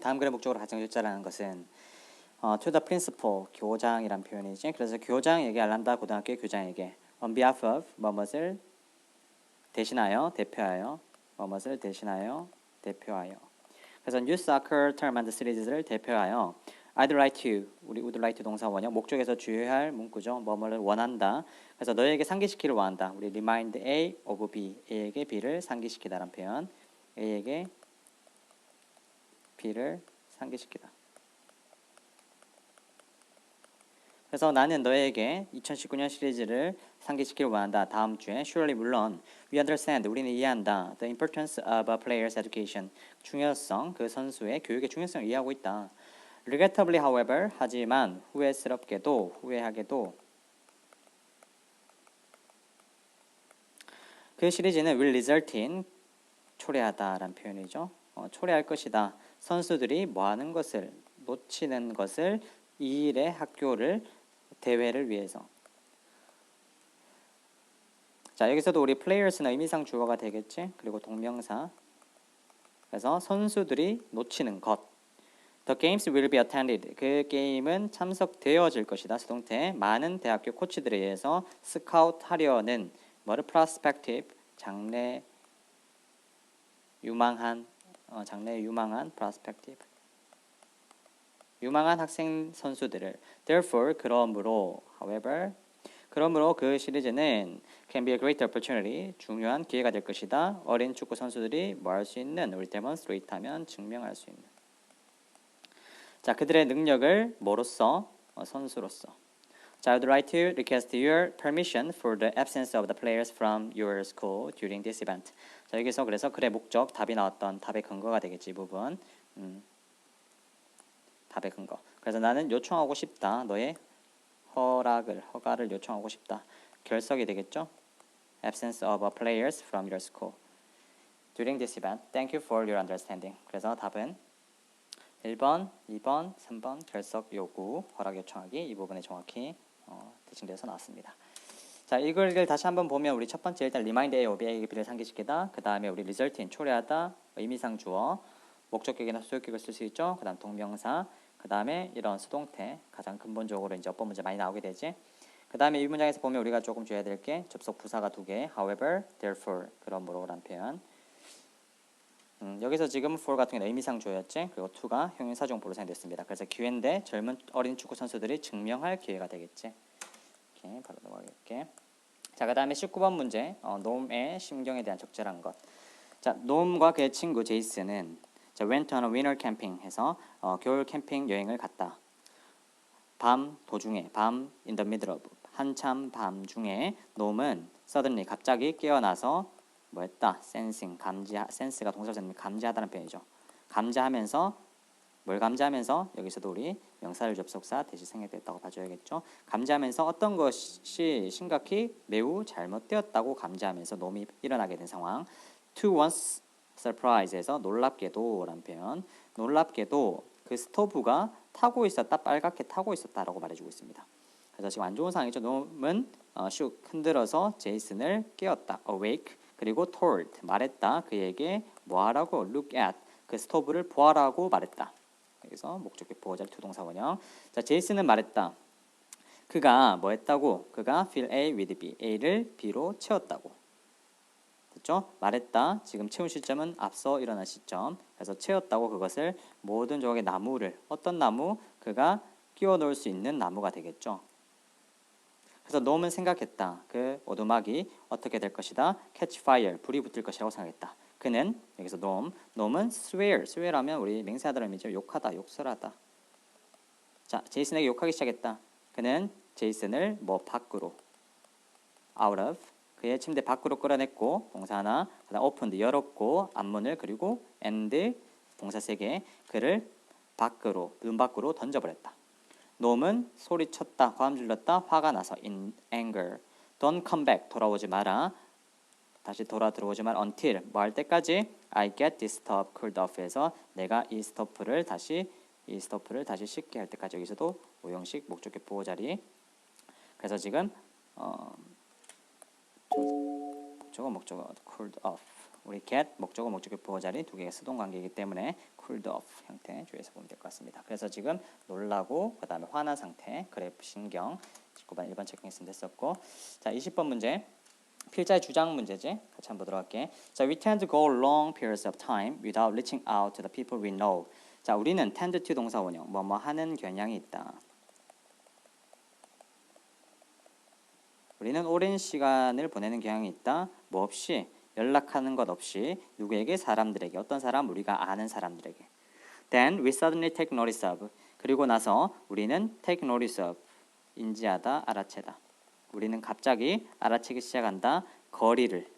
다음 글의 목적으로 가정일자라는 것은 to the principal, 교장이란 표현이지. 그래서 교장에게 알란다 고등학교의 교장에게 on behalf of 뭐뭇을 대신하여, 대표하여, 뭐뭇을 대신하여, 대표하여. 그래서 youth soccer tournament 시리즈를 대표하여 I'd like to, 우리 would like to 동사 원형, 목적에서 주의할 문구죠. 뭐뭐를 원한다. 그래서 너에게 상기시키를 원한다. 우리 remind A of B, A에게 B를 상기시키다라는 표현. A에게 B를 상기시키다. 그래서 나는 너에게 2019년 시리즈를 상기시키를 원한다. 다음 주에 surely 물론 we understand 우리는 이해한다. The importance of a player's education 중요성 그 선수의 교육의 중요성을 이해하고 있다. Regrettably, however, 하지만 후회하게도 그 시리즈는 will result in 초래하다라는 표현이죠. 초래할 것이다. 선수들이 뭐하는 것을 놓치는 것을 이 일의 학교를 대회를 위해서. 자 여기서도 우리 players는 의미상 주어가 되겠지. 그리고 동명사. 그래서 선수들이 놓치는 것. The games will be attended. 그 게임은 참석되어질 것이다. 수동태. 많은 대학교 코치들에 의해서 스카우트하려는 뭐를 prospective 장래 유망한 prospective 유망한 학생 선수들을 therefore 그러므로 그 시리즈는 can be a great opportunity 중요한 기회가 될 것이다. 어린 축구 선수들이 뭐 할 수 있는 우리 demonstrate 하면 증명할 수 있는 자 그들의 능력을 뭐로써 선수로서 자 I would like to request your permission for the absence of the players from your school during this event. 자 여기서 그래서 글의 목적 답이 나왔던 답의 근거가 되겠지 이 부분. 답의 근거. 그래서 나는 요청하고 싶다. 너의 허가를 요청하고 싶다. 결석이 되겠죠? Absence of players from your school during this event. Thank you for your understanding. 그래서 답은 1번, 2번, 3번 결석 요구, 허락 요청하기 이 부분에 정확히 대칭되어서 나왔습니다. 자, 이 글을 다시 한번 보면 우리 첫 번째 일단 remind A, of A에게 B를 상기시키다. 그 다음에 우리 result in 초래하다, 의미상 주어, 목적격이나 수요격을 쓸 수 있죠. 그 다음 동명사, 그 다음에 이런 수동태 가장 근본적으로 이제 어법 문제 많이 나오게 되지. 그 다음에 이 문장에서 보면 우리가 조금 줘야 될 게 접속 부사가 2개, however, therefore, 그러므로라는 표현. 여기서 지금 for 같은 경우는 의미상 주어였지. 그리고 to가 형용사정보로 사용됐습니다. 그래서 기회인데 젊은 어린 축구 선수들이 증명할 기회가 되겠지. 이렇게 바로 넘어갈게. 자, 그 다음에 19번 문제. 놈의 심경에 대한 적절한 것. 자, 놈과 그의 친구 제이슨은 자, went on a winter camping 해서 겨울 캠핑 여행을 갔다. 밤 도중에 밤 in the middle of 한참 밤 중에 놈은 suddenly 갑자기 깨어나서 뭐 했다? sensing sense가 동사로서 감지하다는 표현이죠. 감지하면서 뭘 감지하면서 여기서도 우리 명사를 접속사 대신 생략됐다고 봐줘야겠죠. 감지하면서 어떤 것이 심각히 매우 잘못되었다고 감지하면서 놈이 일어나게 된 상황. To one's surprise에서 놀랍게도 라는 표현. 놀랍게도 그 스토브가 타고 있었다. 빨갛게 타고 있었다라고 말해주고 있습니다. 그래서 지금 안 좋은 상황이죠. 놈은 슉 흔들어서 제이슨을 깨웠다. awake. 그리고 told 말했다. 그에게 뭐하라고 look at 그 스토브를 보아라고 말했다. 여기서 목적격 보호자리 투동사 원형. 자 제이슨은 말했다. 그가 뭐 했다고? 그가 fill A with B A를 B로 채웠다고. 됐죠? 말했다. 지금 채운 시점은 앞서 일어난 시점. 그래서 채웠다고 그것을 모든 조각의 나무를 어떤 나무? 그가 끼워 넣을 수 있는 나무가 되겠죠. 그래서 놈은 생각했다. 그 오두막이 어떻게 될 것이다. catch fire, 불이 붙을 것이라고 생각했다. 그는 여기서 놈은 swear하면 우리 맹세하다는 의미죠. 욕하다, 욕설하다. 자, 제이슨에게 욕하기 시작했다. 그는 제이슨을 뭐 밖으로 out of 그의 침대 밖으로 끌어냈고 동사 하나, 그다음 opened 열었고 앞문을 그리고 and 동사 3개 그를 밖으로 눈 밖으로 던져버렸다. 놈은 소리쳤다, 고함 질렀다, 화가 나서 in anger. Don't come back, 돌아오지 마라. 다시 들어오지 마라. Until, 뭐 할 때까지? I get this stuff cooled off 해서 내가 이 스토프를 다시 씻게 할 때까지. 여기서도 오형식 목적격 보호자리. 그래서 지금 저거 목적어 cooled off 우리 get 목적어 목적격 보호 자리 두 개가 수동 관계이기 때문에 cooled off 형태 주의해서 보면 될 것 같습니다. 그래서 지금 놀라고 그다음에 화난 상태 그래프 신경 19번 1번 체크했으면 됐었고 자 20번 문제 필자의 주장 문제지 같이 한번 보도록 할게. 자, we tend to go long periods of time without reaching out to the people we know. 자, 우리는 tend to 동사 원형 뭐뭐 하는 경향이 있다. 우리는 오랜 시간을 보내는 경향이 있다. 뭐 없이 연락하는 것 없이 누구에게 사람들에게 어떤 사람 우리가 아는 사람들에게. Then we suddenly take notice of. 그리고 나서 우리는 take notice of 인지하다 알아채다. 우리는 갑자기 알아채기 시작한다. 거리를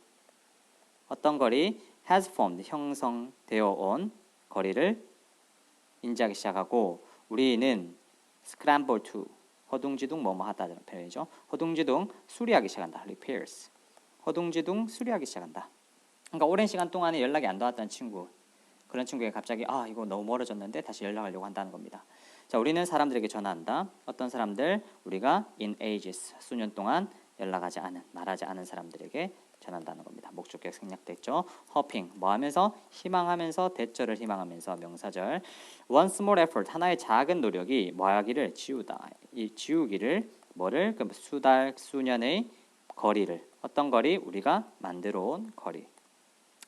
어떤 거리 has formed 형성되어 온 거리를 인지하기 시작하고 우리는 scramble to 허둥지둥 뭐뭐 하다는 표현이죠. 허둥지둥 수리하기 시작한다. repairs 허둥지둥 수리하기 시작한다. 그러니까 오랜 시간 동안에 연락이 안 닿았던 친구 그런 친구에게 갑자기 아 이거 너무 멀어졌는데 다시 연락하려고 한다는 겁니다. 자, 우리는 사람들에게 전화한다. 어떤 사람들? 우리가 in ages 수년 동안 연락하지 않은 말하지 않은 사람들에게 전한다는 겁니다. 목적격 생략됐죠. hoping 뭐 하면서 희망하면서 대절을 희망하면서 명사절 one small effort 하나의 작은 노력이 뭐 하기를 지우다. 이 지우기를 뭐를 그럼 수달 수년의 거리를 어떤 거리? 우리가 만들어 온 거리.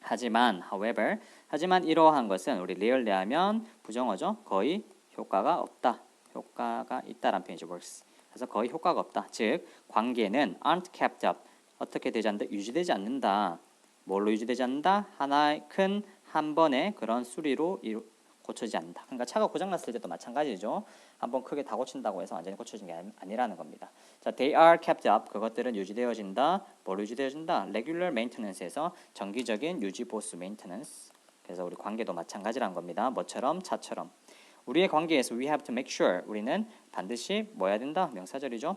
하지만 however 하지만 이러한 것은 우리 rarely 하면 부정어죠. 거의 효과가 없다. 효과가 있다라는 표현이죠. works. 그래서 거의 효과가 없다. 즉 관계는 aren't kept up. 어떻게 되지 않는다? 유지되지 않는다. 뭘로 유지되지 않는다? 하나의 큰 한 번의 그런 수리로 고쳐지지 않는다. 그러니까 차가 고장났을 때도 마찬가지죠. 한번 크게 다 고친다고 해서 완전히 고쳐진 게 아니라는 겁니다. 자, they are kept up. 그것들은 유지되어진다. 뭘로 유지되어진다? regular maintenance에서 정기적인 유지 보수 maintenance. 그래서 우리 관계도 마찬가지라는 겁니다. 뭐처럼? 차처럼. 우리의 관계에서 we have to make sure 우리는 반드시 뭐 해야 된다? 명사절이죠.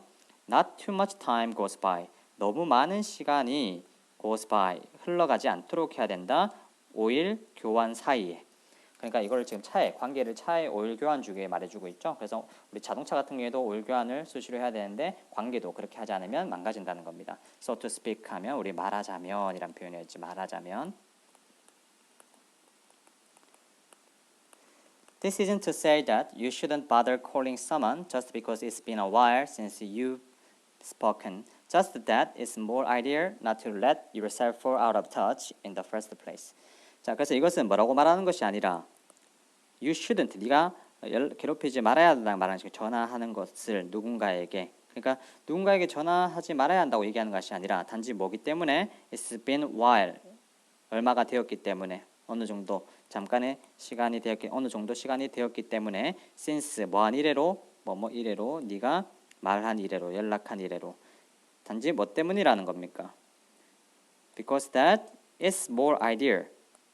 Not too much time goes by. 너무 많은 시간이 goes by 흘러가지 않도록 해야 된다. 오일 교환 사이에. 그러니까 이걸 지금 차에 관계를 차에 오일 교환 주기에 말해주고 있죠. 그래서 우리 자동차 같은 경우에도 오일 교환을 수시로 해야 되는데 관계도 그렇게 하지 않으면 망가진다는 겁니다. So to speak 하면 우리 말하자면이란 표현이었지. 말하자면. This isn't to say that you shouldn't bother calling someone just because it's been a while since you've spoken. Just that it's more ideal not to let yourself fall out of touch in the first place. 자, 그래서 이것은 뭐라고 말하는 것이 아니라 you shouldn't, 네가 괴롭히지 말아야 한다고 말하는 것이 전화하는 것을 누군가에게 그러니까 누군가에게 전화하지 말아야 한다고 얘기하는 것이 아니라 단지 뭐기 때문에 it's been while 얼마가 되었기 때문에 어느 정도 잠깐의 시간이 되었기 어느 정도 시간이 되었기 때문에 since 뭐한 이래로 뭐뭐 이래로 네가 말한 이래로 연락한 이래로 단지 뭐 때문이라는 겁니까? Because that is more ideal.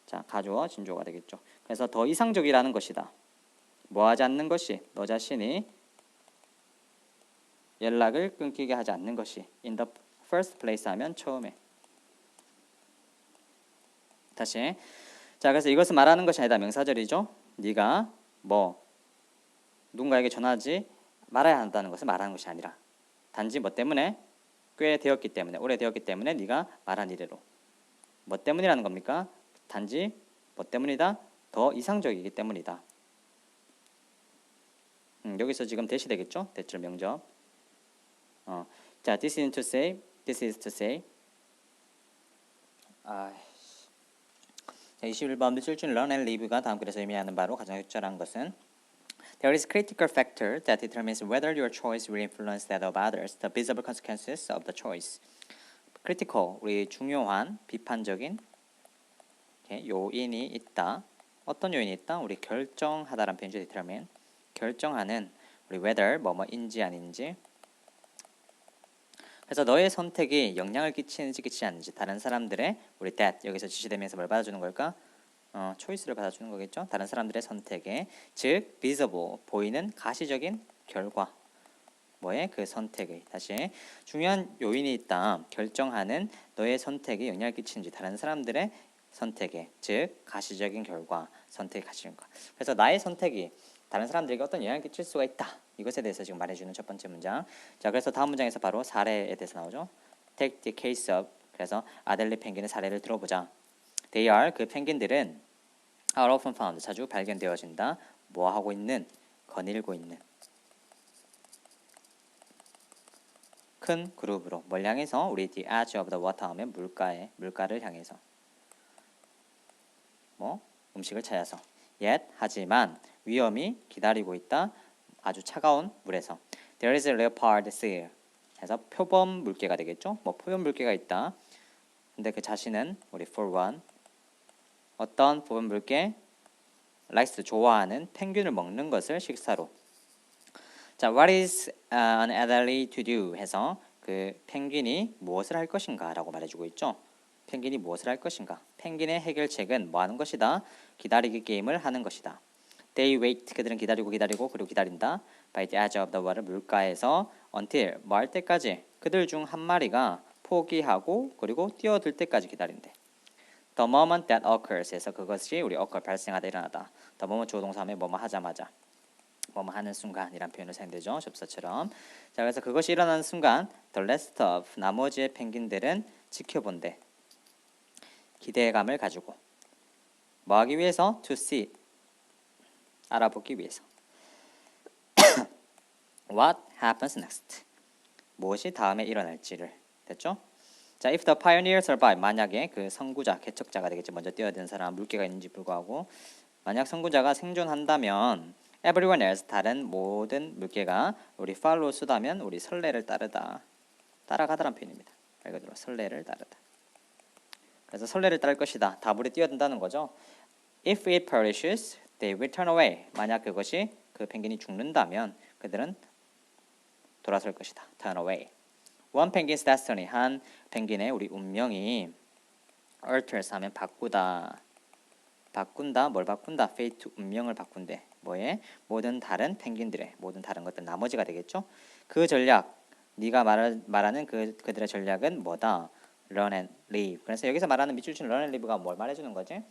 자, 가주어 진주어가 되겠죠. 그래서 더 이상적이라는 것이다. 뭐하지 않는 것이 너 자신이 연락을 끊기게 하지 않는 것이 in the first place 하면 처음에 다시 자 그래서 이것은 말하는 것이 아니다. 명사절이죠. 네가 뭐 누군가에게 전하지 말아야 한다는 것을 말하는 것이 아니라 단지 뭐 때문에 꽤 되었기 때문에 오래 되었기 때문에 네가 말한 이래로 뭐 때문이라는 겁니까? 단지 뭐 때문이다? 더 이상적이기 때문이다. 여기서 지금 대시 되겠죠? 대절 명접. 자, this is to say, this is to say. 자, 21번 The children learn and live가 다음 글에서 의미하는 바로 가장 적절한 것은 There is a critical factor that determines whether your choice will influence that of others, the visible consequences of the choice. critical, 우리 중요한, 비판적인 요인이 있다. 어떤 요인이 있다? 우리 결정하다라는 표현이죠. determine. 결정하는 우리 whether 뭐뭐인지 아닌지. 그래서 너의 선택이 영향을 끼치는지 끼치지 않는지 다른 사람들의 우리 that 여기서 지시되면서 뭘 받아주는 걸까? 초이스를 받아주는 거겠죠. 다른 사람들의 선택에 즉 visible 보이는 가시적인 결과 뭐의 그 선택의 다시 중요한 요인이 있다. 결정하는 너의 선택에 영향을 끼치는지 다른 사람들의 선택에 즉 가시적인 결과 선택의 가시적인 결과. 그래서 나의 선택이 다른 사람들에게 어떤 영향을 끼칠 수가 있다. 이것에 대해서 지금 말해주는 첫 번째 문장. 자, 그래서 다음 문장에서 바로 사례에 대해서 나오죠. Take the case of. 그래서 아델리 펭귄의 사례를 들어보자. They are 그 펭귄들은 are often found 자주 발견되어진다. 뭐 하고 있는? 거닐고 있는 큰 그룹으로 뭘 향해서? 우리 the edge of the water 하면 물가를 향해서 뭐 음식을 찾아서 yet 하지만 위험이 기다리고 있다. 아주 차가운 물에서 there is a leopard seal 해서 표범 물개가 되겠죠. 뭐 표범 물개가 있다. 근데 그 자신은 우리 for one 어떤 표범 물개 likes 좋아하는 펭귄을 먹는 것을 식사로. 자, what is an elderly to do 해서 그 펭귄이 무엇을 할 것인가라고 말해주고 있죠. 펭귄이 무엇을 할 것인가? 펭귄의 해결책은 뭐 하는 것이다? 기다리기 게임을 하는 것이다. They wait 그들은 기다리고 그리고 기다린다. By the edge of the water 물가에서 until 뭐 할 때까지 그들 중 한 마리가 포기하고 그리고 뛰어들 때까지 기다린대. The moment that occurs 해서 그것이 우리 occur 발생하다 일어나다. The moment 조동사에 뭐뭐 하자마자 뭐뭐 하는 순간이란 표현을 사용되죠. 접사처럼. 자, 그래서 그것이 일어나는 순간 the rest of 나머지의 펭귄들은 지켜본대. 기대감을 가지고 뭐 하기 위해서? To see 알아보기 위해서. What happens next? 무엇이 다음에 일어날지를. 됐죠? 자, if the pioneer survive 만약에 그 선구자, 개척자가 되겠지. 먼저 뛰어든 사람, 물개가 있는지 불구하고 만약 선구자가 생존한다면 everyone else 다른 모든 물개가 우리 follow 수다면 우리 선례를 따라가다란 표현입니다. 말 그대로 선례를 따르다. 그래서 선례를 따를 것이다. 다불에 뛰어든다는 거죠. If it perishes, they will turn away. 만약 그것이 그 펭귄이 죽는다면 그들은 돌아설 것이다. Turn away. One penguin's destiny 한 펭귄의 우리 운명이 alters 하면 바꾼다. 뭘 바꾼다? fate 운명을 바꾼대. 뭐에? 모든 다른 펭귄들의 모든 다른 것들 나머지가 되겠죠. 그 전략 네가 말하는 그들의 전략은 뭐다? Run and leave. 그래서 여기서 말하는 밑줄 친 run and leave가 뭘 말해주는 거지?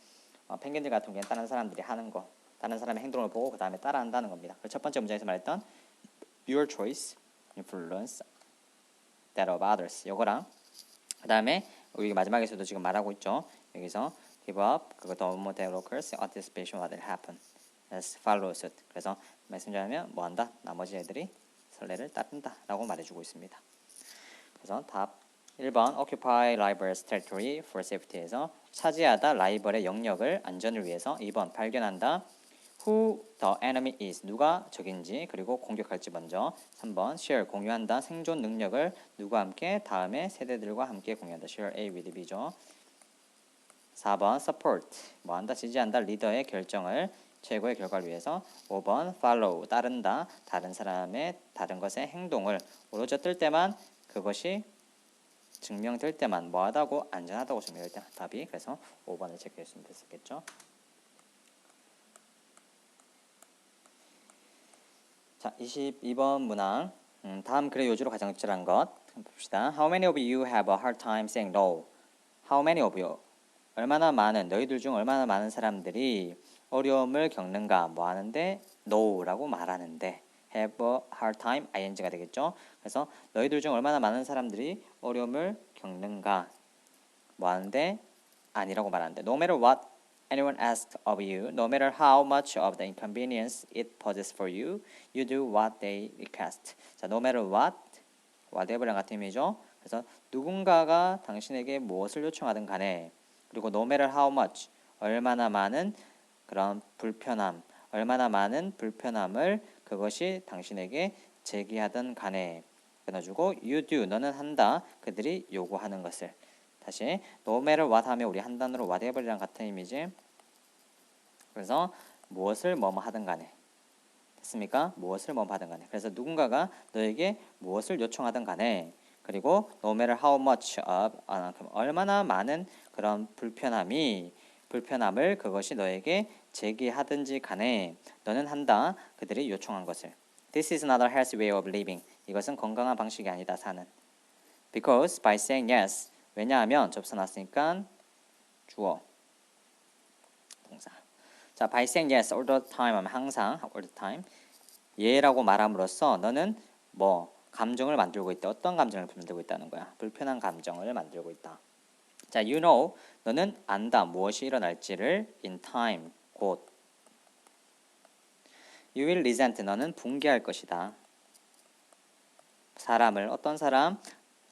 펭귄들 같은 경우는 다른 사람들이 하는 거, 다른 사람의 행동을 보고 그 다음에 따라한다는 겁니다. 첫 번째 문장에서 말했던 your choice influence that of others. 요거랑 그 다음에 여기 마지막에서도 지금 말하고 있죠. 여기서 give up 그거 the moment that occurs anticipation what will happen. as follow suit. 그래서 말씀드리면 뭐한다? 나머지 애들이 선례를 따른다라고 말해주고 있습니다. 그래서 답 1번 occupy rival's territory for safety에서 차지하다 라이벌의 영역을 안전을 위해서. 2번 발견한다 who the enemy is 누가 적인지 그리고 공격할지 먼저. 3번 share 공유한다 생존 능력을 누구와 함께? 다음에 세대들과 함께 공유한다. share A with B죠. 4번 support 뭐한다? 지지한다 리더의 결정을 최고의 결과를 위해서. 5번 follow 따른다 다른 사람의 다른 것의 행동을 오로져 뜰 때만 그것이 증명될 때만 뭐하다고? 안전하다고 증명될 때. 답이 그래서 5번을 체크했으면 됐었겠죠. 자, 22번 문항. 다음 글의 요지로 가장 적절한 것 봅시다. How many of you have a hard time saying no? How many of you? 얼마나 많은 너희들 중 얼마나 많은 사람들이 어려움을 겪는가? 뭐 하는데? no라고 말하는데 have a hard time ing가 되겠죠. 그래서 너희들 중 얼마나 많은 사람들이 어려움을 겪는가? 뭐 하는데? 아니라고 말하는데 no matter what anyone asks of you, no matter how much of the inconvenience it poses for you, you do what they request. 자, no matter what, whatever랑 같은 의미죠. 그래서 누군가가 당신에게 무엇을 요청하든 간에 그리고 no matter how much, 얼마나 많은 그런 불편함, 얼마나 많은 불편함을 그것이 당신에게 제기하든 간에 끊어주고 you do, 너는 한다, 그들이 요구하는 것을. 다시 no matter what 하면 우리 한 단어로 whatever이랑 같은 의미지. 그래서 무엇을 뭐뭐 하든 간에 됐습니까? 무엇을 뭐뭐 하든 간에. 그래서 누군가가 너에게 무엇을 요청하든 간에 그리고 no matter how much of 얼마나 많은 그런 불편함을 그것이 너에게 제기하든지 간에 너는 한다. 그들이 요청한 것을. This is not a healthy way of living. 이것은 건강한 방식이 아니다. 사는. Because by saying yes. 왜냐하면 접수 났으니까 주어. 동사. 자, by saying yes all the time 하면 항상 all the time. 예라고 말함으로써 너는 뭐 감정을 만들고 있다. 어떤 감정을 만들고 있다는 거야? 불편한 감정을 만들고 있다. 자, you know, 너는 안다. 무엇이 일어날지를 in time, 곧. You will resent, 너는 붕괴할 것이다. 사람을, 어떤 사람,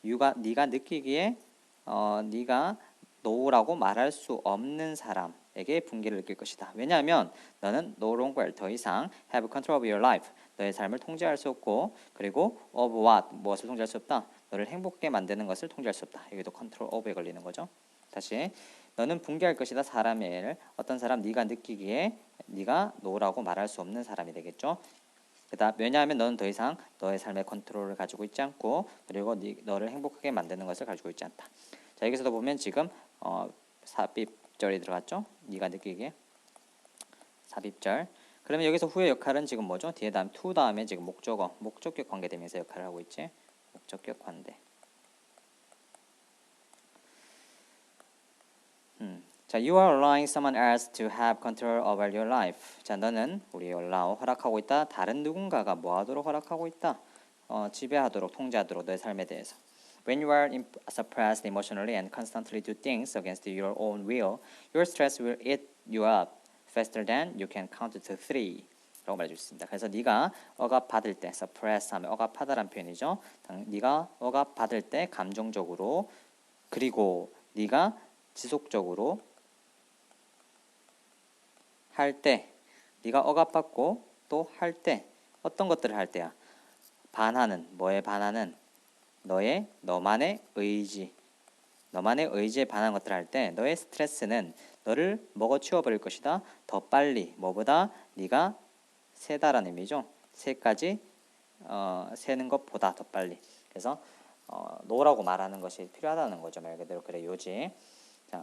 네가 느끼기에 네가 no라고 말할 수 없는 사람에게 붕괴를 느낄 것이다. 왜냐하면 너는 no longer, 더 이상 have control of your life, 너의 삶을 통제할 수 없고, 그리고 of what, 무엇을 통제할 수 없다. 너를 행복하게 만드는 것을 통제할 수 없다. 여기도 control of에 걸리는 거죠. 다시, 너는 붕괴할 것이다. 사람의 일, 어떤 사람, 네가 느끼기에 네가 no라고 말할 수 없는 사람이 되겠죠. 왜냐하면 너는 더 이상 너의 삶의 컨트롤을 가지고 있지 않고, 그리고 너를 행복하게 만드는 것을 가지고 있지 않다. 자, 여기서도 보면 지금 삽입절이 들어갔죠. 네가 느끼기에 삽입절. 그러면 여기서 후의 역할은 지금 뭐죠? 뒤에 다음 to 다음에 지금 목적어, 목적격 관계대명사 역할을 하고 있지. 목적격 관대. 자, you are allowing someone else to have control over your life. 자, 너는 우리 allow 허락하고 있다. 다른 누군가가 뭐 하도록 허락하고 있다. 지배하도록, 통제하도록 너의 삶에 대해서. When you are suppressed emotionally and constantly do things against your own will, your stress will eat you up faster than you can count to 3. 라고 말해주셨습니다. 그래서 네가 억압받을 때, suppress 하면 억압하다라는 표현이죠. 네가 억압받을 때 감정적으로, 그리고 네가 지속적으로 할 때, 네가 억압받고 또 할 때, 어떤 것들을 할 때야? 반하는, 뭐에 반하는? 너만의 의지, 너만의 의지에 반한 것들을 할 때 너의 스트레스는 너를 먹어치워버릴 것이다. 더 빨리, 뭐보다? 네가 세다라는 의미죠. 세까지 세는 것보다 더 빨리. 그래서 노라고 말하는 것이 필요하다는 거죠. 말 그대로 그래 요지. 자,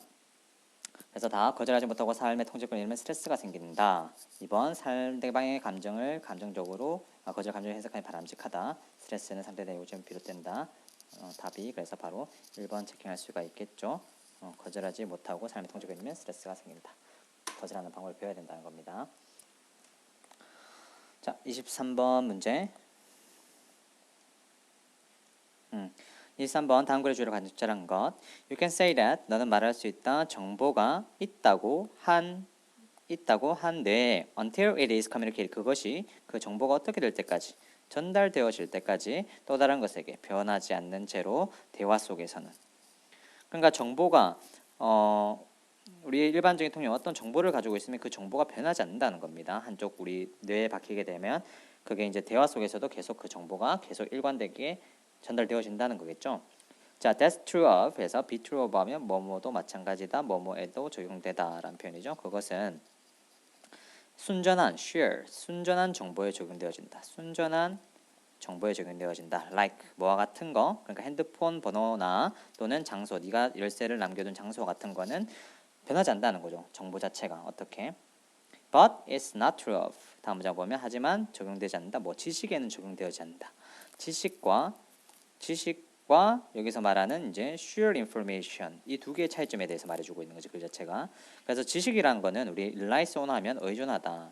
그래서 다 거절하지 못하고 삶의 통제권을 잃으면 스트레스가 생긴다. 2번, 상대방의 감정을 감정적으로 거절 감정을 해석하니 바람직하다. 스트레스는 상대방의 요점을 비롯된다. 답이 그래서 바로 1번 체킹할 수가 있겠죠. 거절하지 못하고 삶의 통제권을 잃으면 스트레스가 생긴다. 거절하는 방법을 배워야 된다는 겁니다. 자, 23번 문제. 23번 다음 글의 주로 간접절한 것. You can say that, 너는 말할 수 있다. 정보가 있다고 한 뇌에 until it is communicated, 그것이 그 정보가 어떻게 될 때까지, 전달되어질 때까지 또 다른 것에게 변하지 않는 채로 대화 속에서는. 그러니까 정보가 우리 일반적인 통념 어떤 정보를 가지고 있으면 그 정보가 변하지 않는다는 겁니다. 한쪽 우리 뇌에 박히게 되면 그게 이제 대화 속에서도 계속 그 정보가 계속 일관되게 전달되어진다는 거겠죠. 자, that's true of 해서 be true of 하면 뭐뭐도 마찬가지다, 뭐뭐에도 적용되다라는 표현이죠. 그것은 순전한 sure, 순전한 정보에 적용되어진다. 순전한 정보에 적용되어진다. like 뭐와 같은 거, 그러니까 핸드폰 번호나 또는 장소, 네가 열쇠를 남겨둔 장소 같은 거는 변하지 않는다는 거죠. 정보 자체가 어떻게. But it's not true of. 다음 문장 보면 하지만 적용되지 않는다. 뭐 지식에는 적용되지 않는다. 지식과 여기서 말하는 이제 sure information, 이 두 개의 차이점에 대해서 말해주고 있는 거죠. 그 자체가. 그래서 지식이란 거는 우리 relies on 하면 의존하다.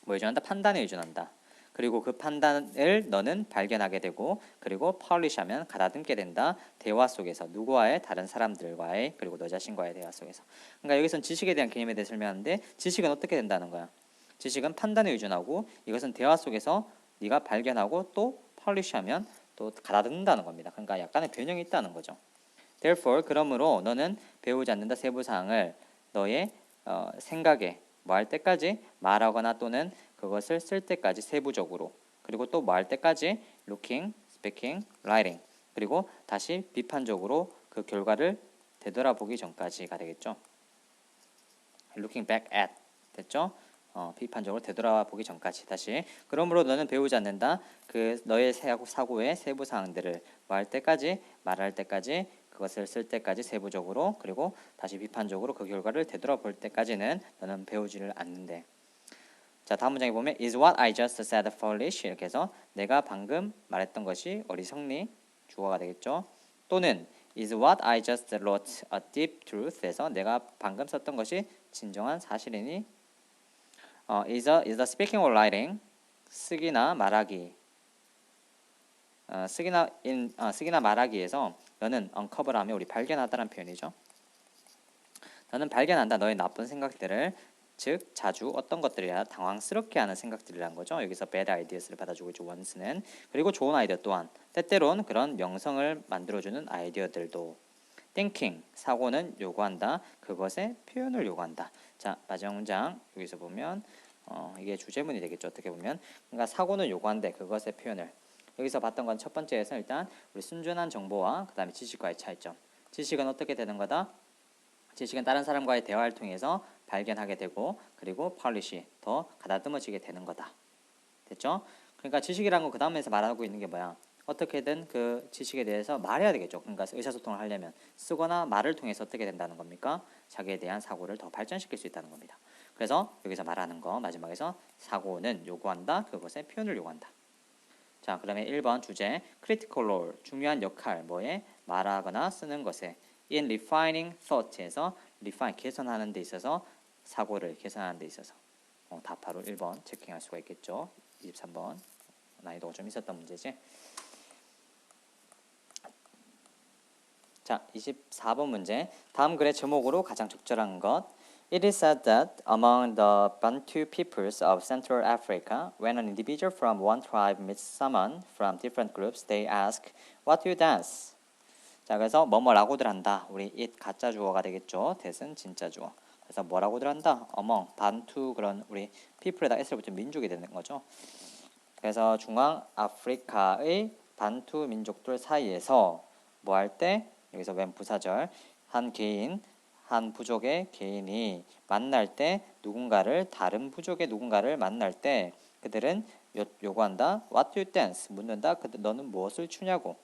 뭐 의존한다? 판단에 의존한다. 그리고 그 판단을 너는 발견하게 되고, 그리고 publish 하면 가다듬게 된다. 대화 속에서 누구와의, 다른 사람들과의, 그리고 너 자신과의 대화 속에서. 그러니까 여기서는 지식에 대한 개념에 대해 설명하는데, 지식은 어떻게 된다는 거야? 지식은 판단에 의존하고, 이것은 대화 속에서 네가 발견하고 또 publish 하면 또 가다듬는다는 겁니다. 그러니까 약간의 변형이 있다는 거죠. Therefore, 그러므로 너는 배우지 않는다. 세부사항을 너의 생각에 뭐 할 때까지, 말하거나 또는 그것을 쓸 때까지 세부적으로, 그리고 또 뭐 할 때까지 looking, speaking, writing, 그리고 다시 비판적으로 그 결과를 되돌아보기 전까지가 되겠죠. looking back at 됐죠? 비판적으로 되돌아보기 전까지. 다시, 그러므로 너는 배우지 않는다. 그 너의 사고의 세부 사항들을 뭐 할 때까지, 말할 때까지, 그것을 쓸 때까지 세부적으로, 그리고 다시 비판적으로 그 결과를 되돌아볼 때까지는 너는 배우지를 않는데. 자, 다음 문장에 보면 is what I just said foolish, 이렇게 해서 내가 방금 말했던 것이 어리석니, 주어가 되겠죠. 또는 is what I just wrote a deep truth, 해서 내가 방금 썼던 것이 진정한 사실이니. is the speaking or writing, 쓰기나 말하기, 쓰기나 말하기에서 너는 uncover하면 우리 발견하다라는 표현이죠. 너는 발견한다. 너의 나쁜 생각들을 즉 자주 어떤 것들이야 당황스럽게 하는 생각들이란 거죠. 여기서 bad ideas를 받아주고 있죠. once는. 그리고 좋은 아이디어 또한 때때론 그런 명성을 만들어주는 아이디어들도 thinking 사고는 요구한다. 그것의 표현을 요구한다. 자 마지막 문장 여기서 보면 이게 주제문이 되겠죠. 어떻게 보면 그러니까 사고는 요구한데 그것의 표현을 여기서 봤던 건 첫 번째에서 일단 우리 순전한 정보와 그 다음에 지식과의 차이점. 지식은 어떻게 되는 거다? 지식은 다른 사람과의 대화를 통해서 발견하게 되고 그리고 폴리시 더 가다듬어지게 되는 거다. 됐죠? 그러니까 지식이라는 거 그 다음에서 말하고 있는 게 뭐야? 어떻게든 그 지식에 대해서 말해야 되겠죠. 그러니까 의사소통을 하려면 쓰거나 말을 통해서 어떻게 된다는 겁니까? 자기에 대한 사고를 더 발전시킬 수 있다는 겁니다. 그래서 여기서 말하는 거 마지막에서 사고는 요구한다. 그것의 표현을 요구한다. 자 그러면 1번 주제 critical role 중요한 역할 뭐에 말하거나 쓰는 것에 in refining thought에서 refine 개선하는 데 있어서 사고를 개선하는 데 있어서 답하로 1번 체킹할 수가 있겠죠. 23번 난이도가 좀 있었던 문제지. 자 24번 문제 다음 글의 제목으로 가장 적절한 것 It is said that among the Bantu peoples of Central Africa, when an individual from one tribe meets someone from different groups, they ask, "What do you dance?" 자, 그래서 뭐뭐라고들 한다. 우리 it 가짜 주어가 되겠죠. that은 진짜 주어. 그래서 뭐라고들 한다. among 반투 그런 우리 people에다 s를 붙인 민족이 되는 거죠. 그래서 중앙 아프리카의 반투 민족들 사이에서 뭐 할 때 여기서 웬 부사절 한 개인 한 부족의 개인이 만날 때 누군가를 다른 부족의 누군가를 만날 때 그들은 요구한다. What do you dance? 묻는다. 너는 무엇을 추냐고.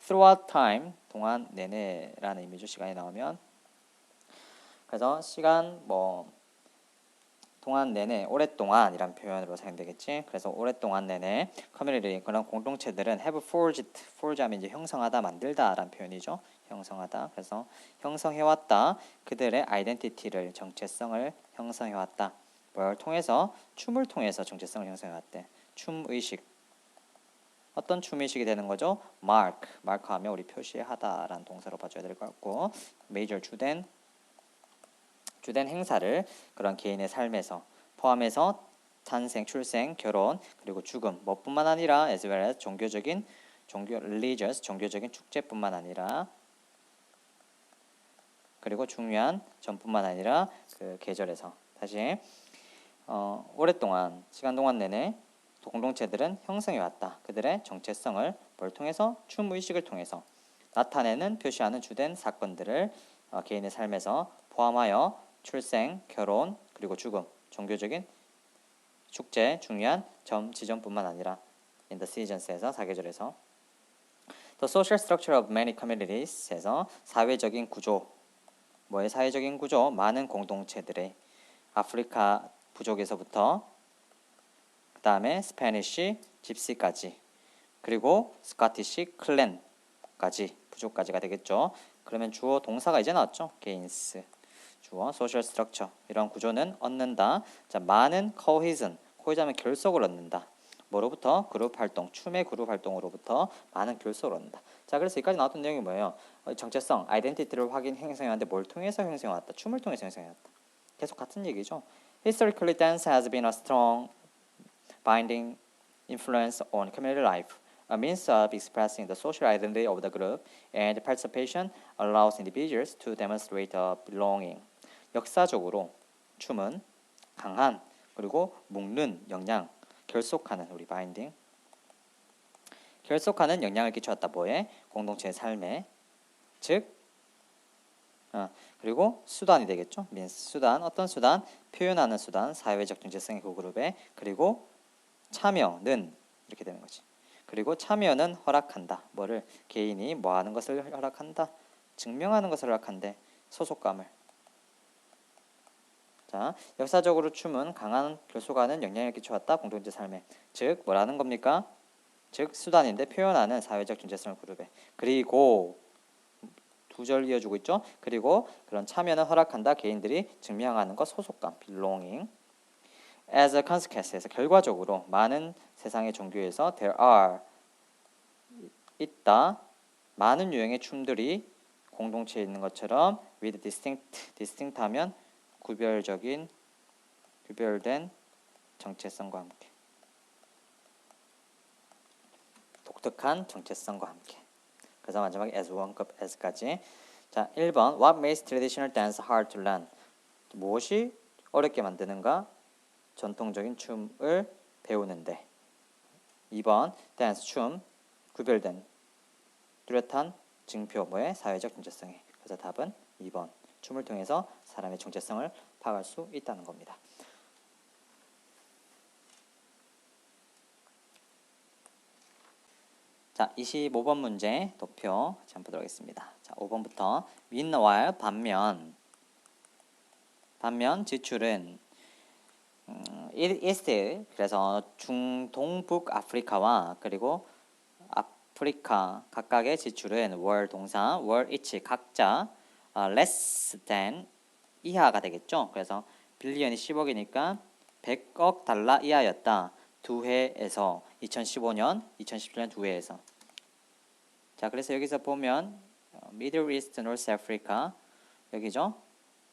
Throughout time 동안 내내라는 의미죠. 시간이 나오면 그래서 시간 뭐 동안 내내 오랫동안이란 표현으로 사용되겠지. 그래서 오랫동안 내내 커뮤니티 그런 공동체들은 have forged 하면 이제 형성하다 만들다라는 표현이죠. 형성하다. 그래서 형성해왔다. 그들의 아이덴티티를 정체성을 형성해왔다. 뭘 통해서 춤을 통해서 정체성을 형성해왔대. 춤 의식. 어떤 춤 의식이 되는 거죠? 마크하면 우리 표시하다라는 동사로 봐줘야 될 것 같고 major 주된 행사를 그런 개인의 삶에서 포함해서 탄생, 출생, 결혼, 그리고 죽음 뭐뿐만 아니라 as well as religious 종교적인 축제뿐만 아니라 그리고 중요한 전뿐만 아니라 그 계절에서 다시 오랫동안 시간 동안 내내 공동체들은 형성해 왔다. 그들의 정체성을 뭘 통해서 춤 의식을 통해서 나타내는 표시하는 주된 사건들을 개인의 삶에서 포함하여 출생, 결혼, 그리고 죽음, 종교적인 축제, 중요한 지점뿐만 아니라 in the seasons에서 사계절에서 The social structure of many communities에서 사회적인 구조, 뭐의 사회적인 구조? 많은 공동체들의 아프리카 부족에서부터 그 다음에 스페니쉬, 집시까지 그리고 스코티시 클랜까지 부족까지가 되겠죠. 그러면 주어 동사가 이제 나왔죠. gains 주어 social structure 이런 구조는 얻는다. 자 많은 cohesion 하면 결속을 얻는다. 뭐로부터? 그룹 활동, 춤의 그룹 활동으로부터 많은 결속을 얻는다. 자 그래서 여기까지 나왔던 내용이 뭐예요? 정체성, 아이덴티티를 형성해왔는데 뭘 통해서 형성해왔다? 춤을 통해서 형성해왔다. 계속 같은 얘기죠. Historically, dance has been a strong binding influence on community life. A means of expressing the social identity of the group and participation allows individuals to demonstrate a belonging. 역사적으로 춤은 강한 그리고 묶는 영향, 결속하는 우리 바인딩, 결속하는 영향을 끼쳤다. 뭐에? 공동체의 삶에, 즉 그리고 수단이 되겠죠. means 수단, 어떤 수단? 표현하는 수단, 사회적 정체성의 그 그룹에 그리고 참여는 이렇게 되는 거지. 그리고 참여는 허락한다. 뭐를? 개인이 뭐 하는 것을 허락한다? 증명하는 것을 허락한대. 소속감을. 자, 역사적으로 춤은 강한 결속하는 영향을 끼쳐왔다. 공동체 삶에. 즉 뭐라는 겁니까? 즉 수단인데 표현하는 사회적 정체성을 그룹에. 그리고 두 절 이어주고 있죠. 그리고 그런 참여는 허락한다. 개인들이 증명하는 것 소속감, belonging. As a consequence에서 결과적으로 많은 세상의 종교에서 there are 있다. 많은 유형의 춤들이 공동체에 있는 것처럼 with distinct 하면 구별된 정체성과 함께 독특한 정체성과 함께. 그래서 마지막에 as one급 as까지. 자, 1번 What makes traditional dance hard to learn? 무엇이 어렵게 만드는가? 전통적인 춤을 배우는데. 2번 dance 춤 구별된 뚜렷한 증표 뭐의 사회적 정체성이. 그래서 답은 2번 춤을 통해서 사람의 정체성을 파악할 수 있다는 겁니다. 자, 25번 문제 도표 한번 보도록 하겠습니다. 자, 5번부터 meanwhile 반면 지출은 East 그래서 중동북 아프리카와 그리고 아프리카 각각의 지출은 were 동사 were each 각자 less than 이하가 되겠죠. 그래서 빌리언이 10억이니까 100억 달러 이하였다. 두 해에서 2015년, 2017년 두 해에서. 자, 그래서 여기서 보면 Middle East, North Africa 여기죠.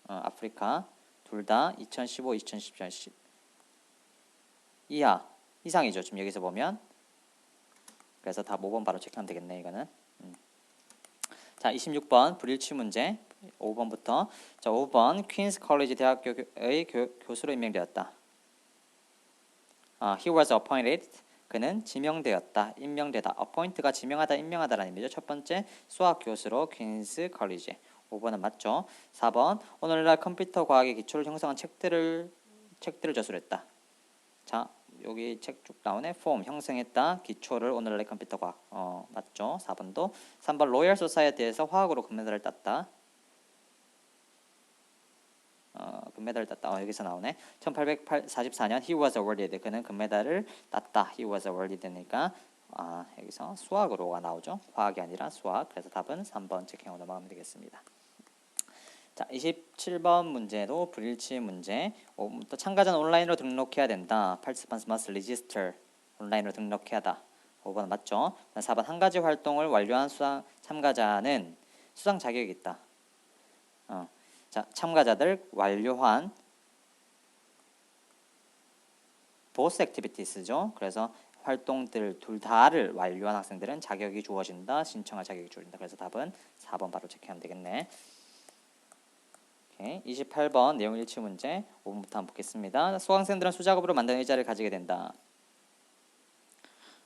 아프리카 둘 다 2015, 2017 이하 이상이죠. 지금 여기서 보면. 그래서 다 5번 바로 체크하면 되겠네, 이거는. 자, 26번 불일치 문제. 5번부터. 자, 5번 퀸스 컬리지 대학교의 교수로 임명되었다. He was appointed. 그는 지명되었다. 임명되다. appoint가 지명하다, 임명하다라는 의미죠. 첫 번째 수학 교수로 퀸스 컬리지. 5번은 맞죠. 4번 오늘날 컴퓨터 과학의 기초를 형성한 책들을 저술했다. 자, 여기 책 쭉 나오네. 폼 형성했다. 기초를 오늘날의 컴퓨터 과학. 맞죠. 4번도. 3번 로열 소사이어티에서 화학으로 금메달을 땄다. 금메달을 땄다. 여기서 나오네. 1844년 he was awarded. 그는 금메달을 땄다. he was awarded니까 여기서 수학으로가 나오죠. 화학이 아니라 수학. 그래서 답은 3번 체크하고 넘어가면 되겠습니다. 자, 27번 문제도 불일치 문제. 또 참가자는 온라인으로 등록해야 된다. Participants must register. 온라인으로 등록해야 한다. 5번 맞죠? 4번 한 가지 활동을 완료한 참가자는 수상 자격이 있다. 자, 참가자들 완료한 both activities죠. 그래서 활동들 둘 다를 완료한 학생들은 자격이 주어진다. 신청할 자격이 주어진다. 그래서 답은 4번 바로 체크하면 되겠네. 오케이. 28번 내용 일치 문제 5번부터 한번 보겠습니다. 수강생들은 수작업으로 만든 의자를 가지게 된다.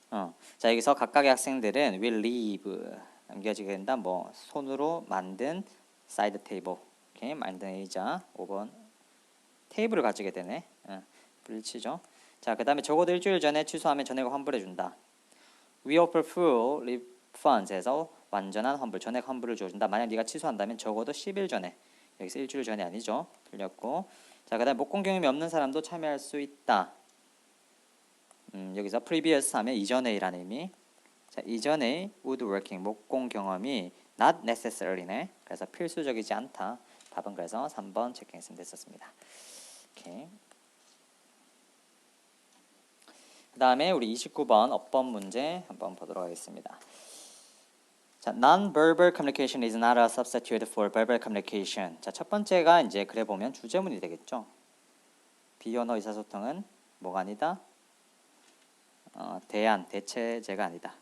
자, 여기서 각각의 학생들은 will leave 남겨지게 된다. 뭐 손으로 만든 사이드 테이블. 오케이. 만든 의자. 5번 테이블을 가지게 되네. 불일치죠. 자, 그 다음에 적어도 일주일 전에 취소하면 전액을 환불해 준다. We offer full refunds에서 완전한 환불, 전액 환불을 주어준다. 만약 네가 취소한다면 적어도 10일 전에. 여기서 일주일 전이 아니죠. 틀렸고. 자, 그 다음에 목공 경험이 없는 사람도 참여할 수 있다. 여기서 previous 하면 이전에이라는 의미. 자, 이전에 woodworking, 목공 경험이 not necessary네. 그래서 필수적이지 않다. 답은 그래서 3번 체크했으면 됐었습니다. 오케이. 그 다음에 우리 29번 어법 문제 한번 보도록 하겠습니다. 자, non-verbal communication is not a substitute for verbal communication. 자, 첫 번째가 이제 그래 보면 주제문이 되겠죠. 비언어 의사소통은 뭐가 아니다? 대체제가 아니다.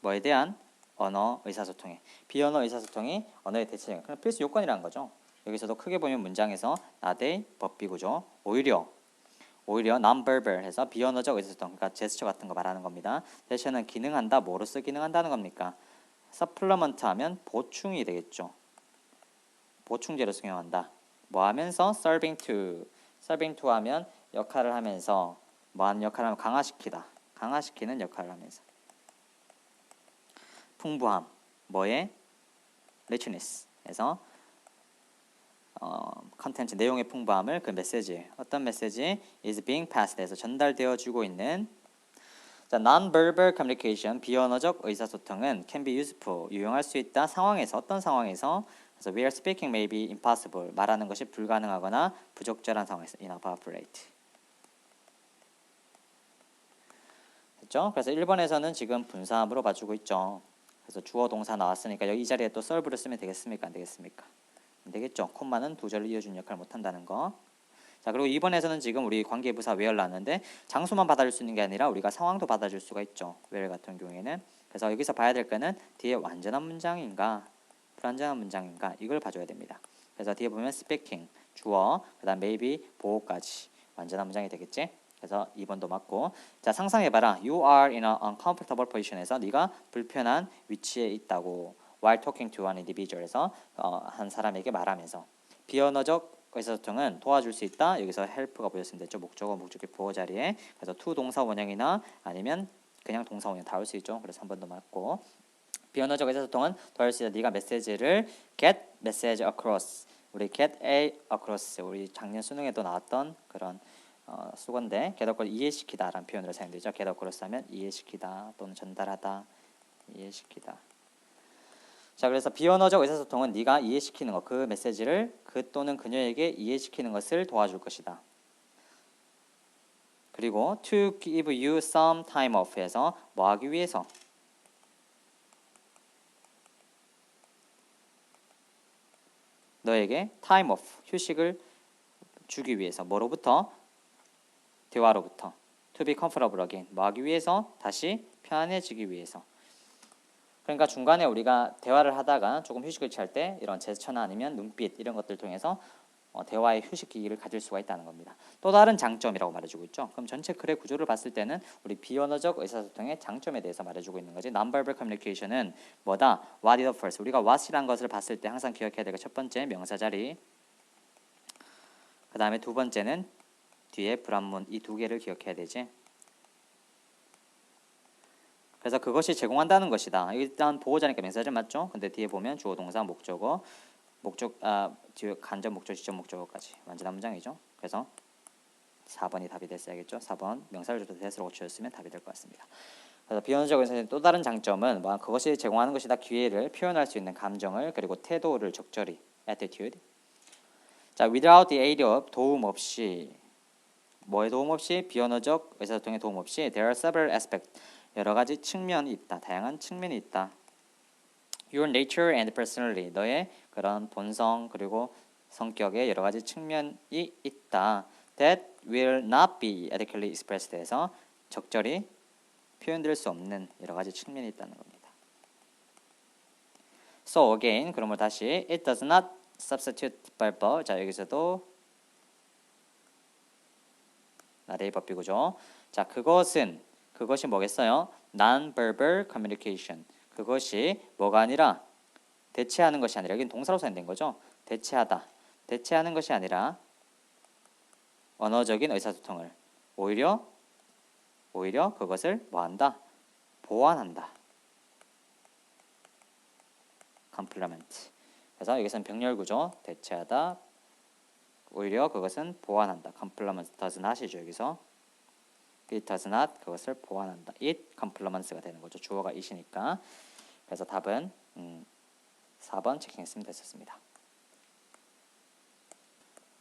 뭐에 대한? 언어 의사소통에. 비언어 의사소통이 언어의 대체제가. 그럼 필수 요건이라는 거죠. 여기서도 크게 보면 문장에서 나대 법비구조. 오히려 non-verbal 해서 비언어적 의사소통, 그러니까 제스처 같은 거 말하는 겁니다. 대신은 기능한다. 뭐로서 기능한다는 겁니까? supplement 하면 보충이 되겠죠. 보충제로 승용한다. 뭐 하면서? serving to 하면 역할을 하면서 뭐 하는 역할을 하면 강화시키다. 강화시키는 역할을 하면서. 풍부함. 뭐에? richness 해서 컨텐츠 내용의 풍부함을 그 메시지 어떤 메시지 is being passed 해서 전달되어 주고 있는. 자, non-verbal communication 비언어적 의사소통은 can be useful 유용할 수 있다. 상황에서 어떤 상황에서 그래서 where speaking may be impossible 말하는 것이 불가능하거나 부적절한 상황에서 inappropriate 됐죠? 그래서 1번에서는 지금 분사 물어봐주고 있죠. 그래서 주어 동사 나왔으니까 여기 이 자리에 또 solve를 쓰면 되겠습니까? 안 되겠습니까? 안 되겠죠? 콤마는 두 절을 이어주는 역할을 못한다는 거. 자, 그리고 2번에서는 지금 우리 관계부사 where 나왔는데 장소만 받아줄 수 있는 게 아니라 우리가 상황도 받아줄 수가 있죠. where 같은 경우에는. 그래서 여기서 봐야 될 거는 뒤에 완전한 문장인가 불완전한 문장인가 이걸 봐줘야 됩니다. 그래서 뒤에 보면 speaking 주어 그 다음 maybe 보호까지 완전한 문장이 되겠지. 그래서 2번도 맞고. 자, 상상해봐라. You are in a uncomfortable position에서 네가 불편한 위치에 있다고 while talking to an individual에서 한 사람에게 말하면서 비언어적 의사소통은 도와줄 수 있다. 여기서 help가 보였으면 됐죠. 목적어 목적의 보호 자리에. 그래서 to 동사 원형이나 아니면 그냥 동사 원형 다 올 수 있죠. 그래서 3번도 맞고. 비언어적 의사소통은 도와줄 수 있다. 네가 메시지를 get message across. 우리 get a across 우리 작년 수능에도 나왔던 그런 수건데 get across 이해시키다라는 표현으로 사용되죠. get across 하면 이해시키다 또는 전달하다, 이해시키다. 자, 그래서 비언어적 의사소통은 네가 이해시키는 것, 그 메시지를 그 또는 그녀에게 이해시키는 것을 도와줄 것이다. 그리고 to give you some time off에서 뭐 하기 위해서 너에게 time off, 휴식을 주기 위해서 뭐로부터? 대화로부터 to be comfortable again, 뭐 하기 위해서? 다시 편안해지기 위해서. 그러니까 중간에 우리가 대화를 하다가 조금 휴식을 취할 때 이런 제스처나 아니면 눈빛 이런 것들 통해서 대화의 휴식 기기를 가질 수가 있다는 겁니다. 또 다른 장점이라고 말해주고 있죠. 그럼 전체 글의 구조를 봤을 때는 우리 비언어적 의사소통의 장점에 대해서 말해주고 있는 거지. Non-verbal communication은 뭐다? What is the first? 우리가 what이란 것을 봤을 때 항상 기억해야 될 것 첫 번째 명사 자리. 그 다음에 두 번째는 뒤에 불합문 이 두 개를 기억해야 되지. 그래서 그것이 제공한다는 것이다. 일단 보호자니까 명사절 맞죠? 근데 뒤에 보면 주어 동사 목적어 뒤에 간접 목적 지적 목적어까지 완전한 문장이죠. 그래서 4번이 답이 됐어야겠죠. 4번 명사를 줘도 대수로 고쳐줬으면 답이 될 것 같습니다. 그래서 비언어적 의사소통의 또 다른 장점은 그것이 제공하는 것이다. 기회를 표현할 수 있는 감정을 그리고 태도를 적절히 attitude. 자, without the aid of 도움 없이 뭐의 도움 없이 비언어적 의사소통의 도움 없이 there are several aspects 여러 가지 측면이 있다. 다양한 측면이 있다. Your nature and personality 너의 그런 본성 그리고 성격의 여러 가지 측면이 있다. That will not be adequately expressed 해서 적절히 표현될 수 없는 여러 가지 측면이 있다는 겁니다. So again 그러면 다시 it does not substitute verbal. 자, 여기서도 나레이 법비구죠. 자, 그것이 뭐겠어요? Non-verbal communication. 그것이 뭐가 아니라 대체하는 것이 아니라 여기는 동사로 사용된 거죠. 대체하다. 대체하는 것이 아니라 언어적인 의사소통을 오히려 그것을 뭐한다? 보완한다. complement. 그래서 여기서는 병렬구죠. 대체하다. 오히려 그것은 보완한다. complement does not이죠. 여기서 it does not 그것을 보완한다. it complements가 되는 거죠. 주어가 it이니까. 그래서 답은 4번 체킹했으면 됐었습니다.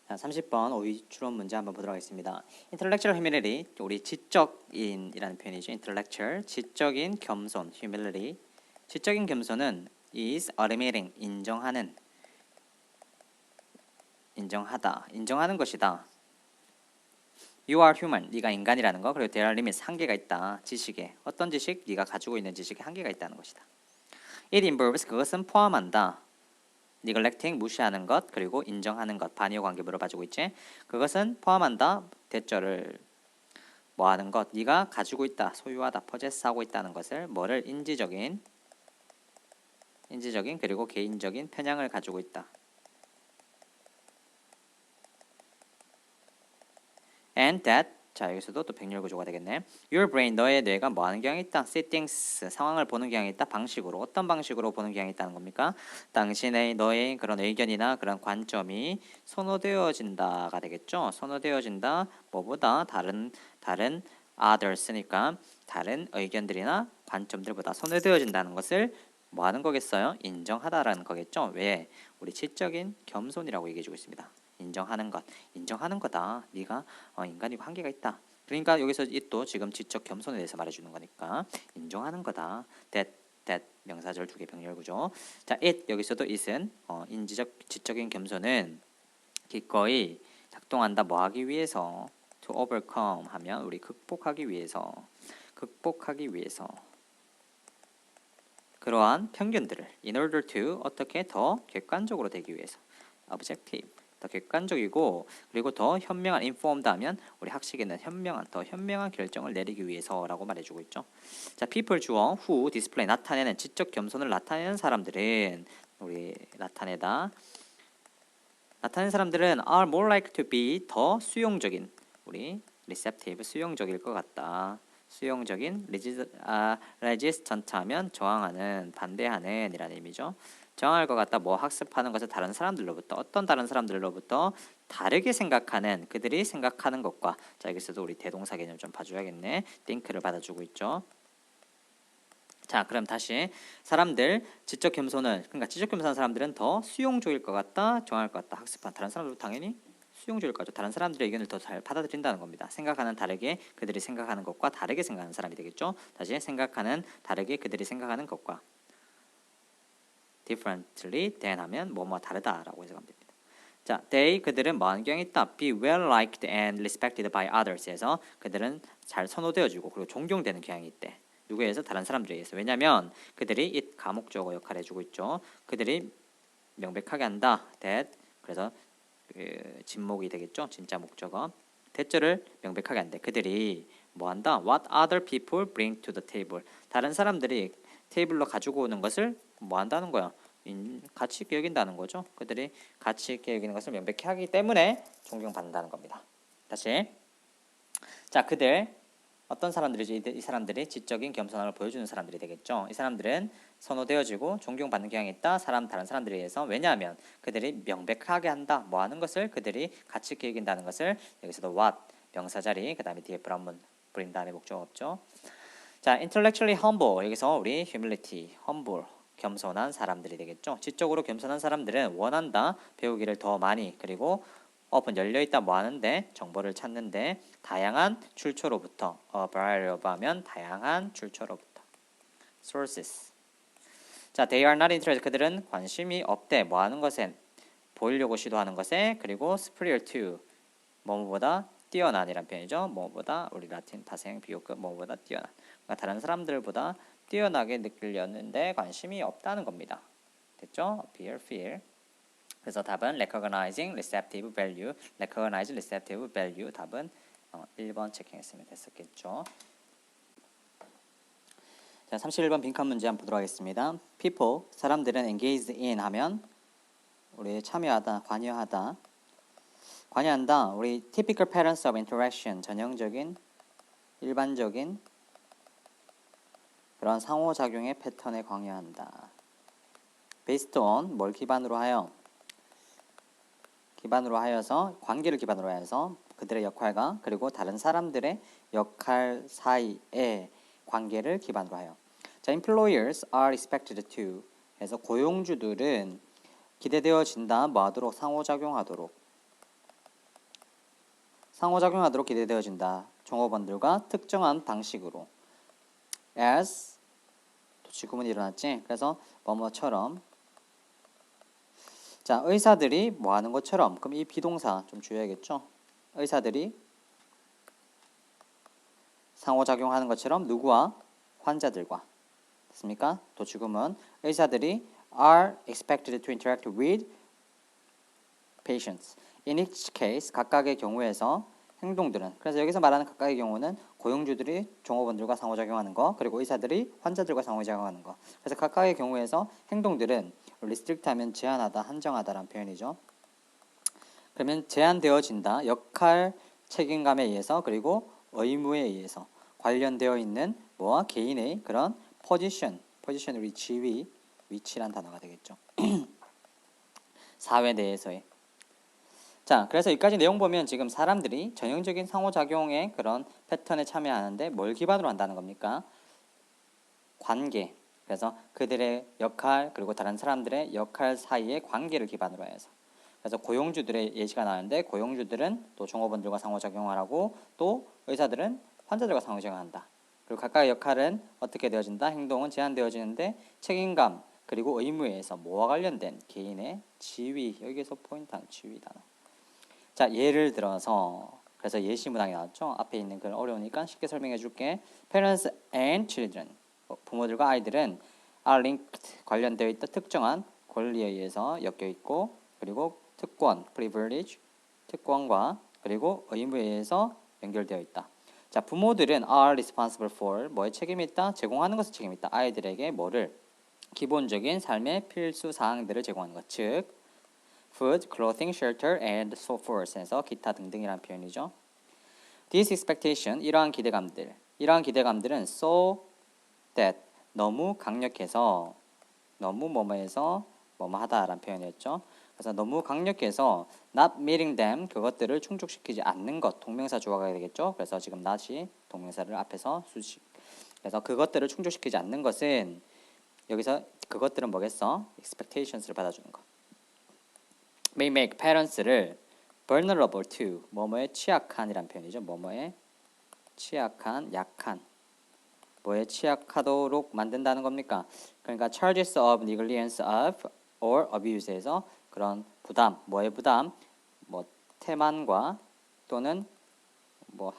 자, 30번 오이 추론 문제 한번 보도록 하겠습니다. Intellectual humility, 우리 지적인이라는 표현이죠. Intellectual, 지적인 겸손, humility. 지적인 겸손은 is admitting, 인정하다, 인정하는 것이다. You are human, 네가 인간이라는 거. 그리고 there are limits, 한계가 있다. 지식에, 어떤 지식? 네가 가지고 있는 지식에 한계가 있다는 것이다. It involves, 그것은 포함한다. neglecting, 무시하는 것, 그리고 인정하는 것, 반의어 관계 물어봐주고 있지. 그것은 포함한다. 대절을 뭐하는 것, 네가 가지고 있다, 소유하다, possess하고 있다는 것을 뭐를 인지적인 그리고 개인적인 편향을 가지고 있다. And that, 자 여기서도 또 병렬 구조가 되겠네. Your brain, 너의 뇌가 뭐하는 경향이 있다. See things, 상황을 보는 경향이 있다. 방식으로, 어떤 방식으로 보는 경향이 있다는 겁니까? 너의 그런 의견이나 그런 관점이 선호되어진다가 되겠죠. 선호되어진다. 뭐보다 다른 others니까 다른 의견들이나 관점들보다 선호되어진다는 것을 뭐 하는 거겠어요? 인정하다라는 거겠죠. 왜? 우리 지적인 겸손이라고 얘기해주고 있습니다. 인정하는 거다. 네가 인간이고 한계가 있다. 그러니까 여기서 it도 지금 지적 겸손에 대해서 말해주는 거니까 인정하는 거다. that 명사절 두 개 병렬 구조. 자, it 여기서도 it은 인지적 지적인 겸손은 기꺼이 작동한다. 뭐 하기 위해서? to overcome 하면 우리 극복하기 위해서 그러한 편견들을 in order to 어떻게 더 객관적으로 되기 위해서 objective 더 객관적이고 그리고 더 현명한 informed 하면 우리 학식에는 더 현명한 결정을 내리기 위해서라고 말해주고 있죠. 자, people 주어 who display 나타내는 지적 겸손을 나타내는 사람들은 우리 나타내는 사람들은 are more likely to be 더 수용적인 우리 receptive 수용적일 것 같다. 수용적인 resistant 하면 저항하는 반대하는 이라는 의미죠. 저항할 것 같다. 뭐 학습하는 것을 다른 사람들로부터 어떤 다른 사람들로부터 다르게 생각하는 그들이 생각하는 것과 자 여기서도 우리 대동사 개념 좀 봐줘야겠네. think를 받아주고 있죠. 자 그럼 다시 사람들 지적 겸손은 그러니까 지적 겸손한 사람들은 더 수용적일 것 같다. 저항할 것 같다. 학습한 다른 사람들도 당연히 수용적일 거죠. 다른 사람들의 의견을 더 잘 받아들인다는 겁니다. 생각하는 다르게 그들이 생각하는 것과 다르게 생각하는 사람이 되겠죠. 다시 생각하는 다르게 그들이 생각하는 것과 differently than 하면 뭐뭐 다르다라고 해석하면 됩니다. 자, they 그들은 뭐 하는 경향이 있다. be well liked and respected by others에서 그들은 잘 선호되어지고 그리고 존경되는 경향이 있대. 누구에 의해서? 다른 사람들에 의해서. 왜냐하면 그들이 it 가목적어 역할을 해주고 있죠. 그들이 명백하게 한다. that 그래서 진목이 되겠죠. 진짜 목적어. 대절을 명백하게 한대. 그들이 뭐 한다? What other people bring to the table. 다른 사람들이 테이블로 가지고 오는 것을 뭐 한다는 거야? 가치 있게 여긴다는 거죠. 그들이 가치 있게 여기는 것을 명백히 하기 때문에 존경받는다는 겁니다. 다시. 자, 그들 어떤 사람들이지? 이 사람들이 지적인 겸손함을 보여주는 사람들이 되겠죠. 이 사람들은 선호되어지고 존경받는 경향이 있다. 다른 사람들에 의해서. 왜냐하면 그들이 명백하게 한다. 뭐 하는 것을 그들이 가치 있게 여긴다는 것을 여기서도 what 명사 자리 그 다음에 뒤에 브린 다음에 목적어 없죠. 자, intellectually humble 여기서 우리 humility, humble 겸손한 사람들이 되겠죠. 지적으로 겸손한 사람들은 원한다. 배우기를 더 많이 그리고 open 열려있다 뭐 하는데 정보를 찾는데 다양한 출처로부터 variety of 하면 다양한 출처로부터 sources. 자, they are not interested 그들은 관심이 없대 뭐 하는 것에 보이려고 시도하는 것에 그리고 superior to 뭐뭐보다 뛰어난이란 표현이죠. 뭐보다 우리 라틴 파생 비교급 뭐보다 뛰어난 그러니까 다른 사람들보다 뛰어나게 느끼려는데 관심이 없다는 겁니다. 됐죠? appear, feel. 그래서 답은 recognizing receptive value, recognize receptive value 답은 1번 체킹했으면 됐었겠죠. 자, 31번 빈칸 문제 한번 보도록 하겠습니다. people, 사람들은 engaged in 하면 우리 참여하다, 관여한다. 우리 typical patterns of interaction, 전형적인, 일반적인 그런 상호작용의 패턴에 관여한다. based on, 뭘 기반으로 하여서 관계를 기반으로 해서 그들의 역할과 그리고 다른 사람들의 역할 사이의 관계를 기반으로 하여. 자, employers are expected to 해서 고용주들은 기대되어진다. 뭐 하도록? 상호작용하도록 기대되어진다. 종업원들과 특정한 방식으로 as 지구문이 일어났지. 그래서 뭐뭐처럼. 자, 의사들이 뭐 하는 것처럼. 그럼 이 비동사 좀 주의해야겠죠. 의사들이 상호작용하는 것처럼 누구와? 환자들과. 됐습니까? 도치구문. 의사들이 are expected to interact with patients. In each case, 각각의 경우에서 행동들은 그래서 여기서 말하는 각각의 경우는 고용주들이 종업원들과 상호작용하는 거 그리고 의사들이 환자들과 상호작용하는 거 그래서 각각의 경우에서 행동들은 restrict 하면 제한하다, 한정하다라는 표현이죠. 그러면 제한되어진다, 역할, 책임감에 의해서 그리고 의무에 의해서 관련되어 있는 뭐와 개인의 그런 포지션 우리 지위, 위치란 단어가 되겠죠. 사회 내에서의 자, 그래서 여기까지 내용 보면 지금 사람들이 전형적인 상호작용의 그런 패턴에 참여하는데 뭘 기반으로 한다는 겁니까? 관계. 그래서 그들의 역할 그리고 다른 사람들의 역할 사이의 관계를 기반으로 해서 그래서 고용주들의 예시가 나오는데 고용주들은 또 종업원들과 상호작용을 하고 또 의사들은 환자들과 상호작용한다. 그리고 각각의 역할은 어떻게 되어진다? 행동은 제한되어지는데 책임감 그리고 의무에 의해서 뭐와 관련된 개인의 지위, 여기서 포인트는 지위 단어. 자, 예를 들어서 그래서 예시 문항이 나왔죠. 앞에 있는 글 어려우니까 쉽게 설명해 줄게. Parents and children, 부모들과 아이들은 are linked, 관련되어 있다. 특정한 권리에 의해서 엮여 있고, 그리고 특권, privilege, 특권과 그리고 의무에 의해서 연결되어 있다. 자, 부모들은 are responsible for, 뭐에 책임이 있다? 제공하는 것에 책임이 있다. 아이들에게 뭐를? 기본적인 삶의 필수 사항들을 제공하는 것, 즉 food, clothing, shelter, and so forth 에서 기타 등등이라는 표현이죠. This expectation, 이러한 기대감들은 so that, 너무 강력해서, 너무 뭐뭐해서 뭐뭐하다라는 표현이었죠. 그래서 너무 강력해서 not meeting them, 그것들을 충족시키지 않는 것, 동명사 주어가 되겠죠. 그래서 지금 not이 동명사를 앞에서 수식. 그래서 그것들을 충족시키지 않는 것은 여기서 그것들은 뭐겠어? expectations를 받아주는 것. may make parents를 vulnerable to, 뭐뭐에 취약한이란 표현이죠. 뭐뭐에 취약한, 약한, 뭐에 취약하도록 만든다는 겁니까? 그러니까 charges of negligence of or abuse에서 그런 부담, 뭐의 부담, 뭐 태만과 또는 뭐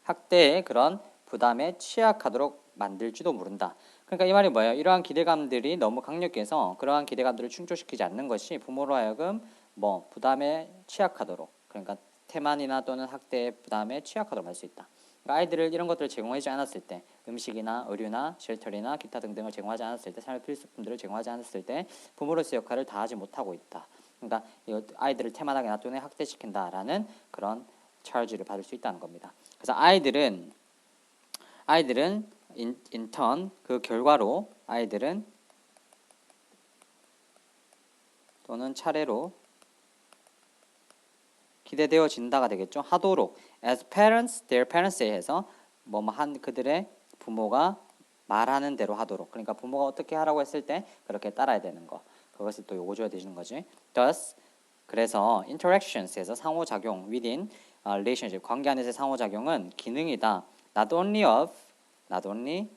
학대의 그런 부담에 취약하도록 만들지도 모른다. 그러니까 이 말이 뭐예요? 이러한 기대감들이 너무 강력해서 그러한 기대감들을 충족시키지 않는 것이 부모로 하여금 뭐 부담에 취약하도록, 그러니까 태만이나 또는 학대의 부담에 취약하도록 할 수 있다. 그러니까 아이들을 이런 것들을 제공하지 않았을 때, 음식이나 의류나 쉘터리나 기타 등등을 제공하지 않았을 때, 삶의 필수품들을 제공하지 않았을 때 부모로서의 역할을 다하지 못하고 있다. 그러니까 아이들을 태만하게 놔두네 학대시킨다라는 그런 charge를 받을 수 있다는 겁니다. 그래서 아이들은 인턴 그 결과로 아이들은 또는 차례로 기대되어진다가 되겠죠. 하도록 as parents, their parents에 해서 뭐한 그들의 부모가 말하는 대로 하도록. 그러니까 부모가 어떻게 하라고 했을 때 그렇게 따라야 되는 거. 그것을 또 요구줘야 되는 거지. Thus, 그래서 interactions에서 상호작용 within relationship, 관계 안에서의 상호작용은 기능이다. not only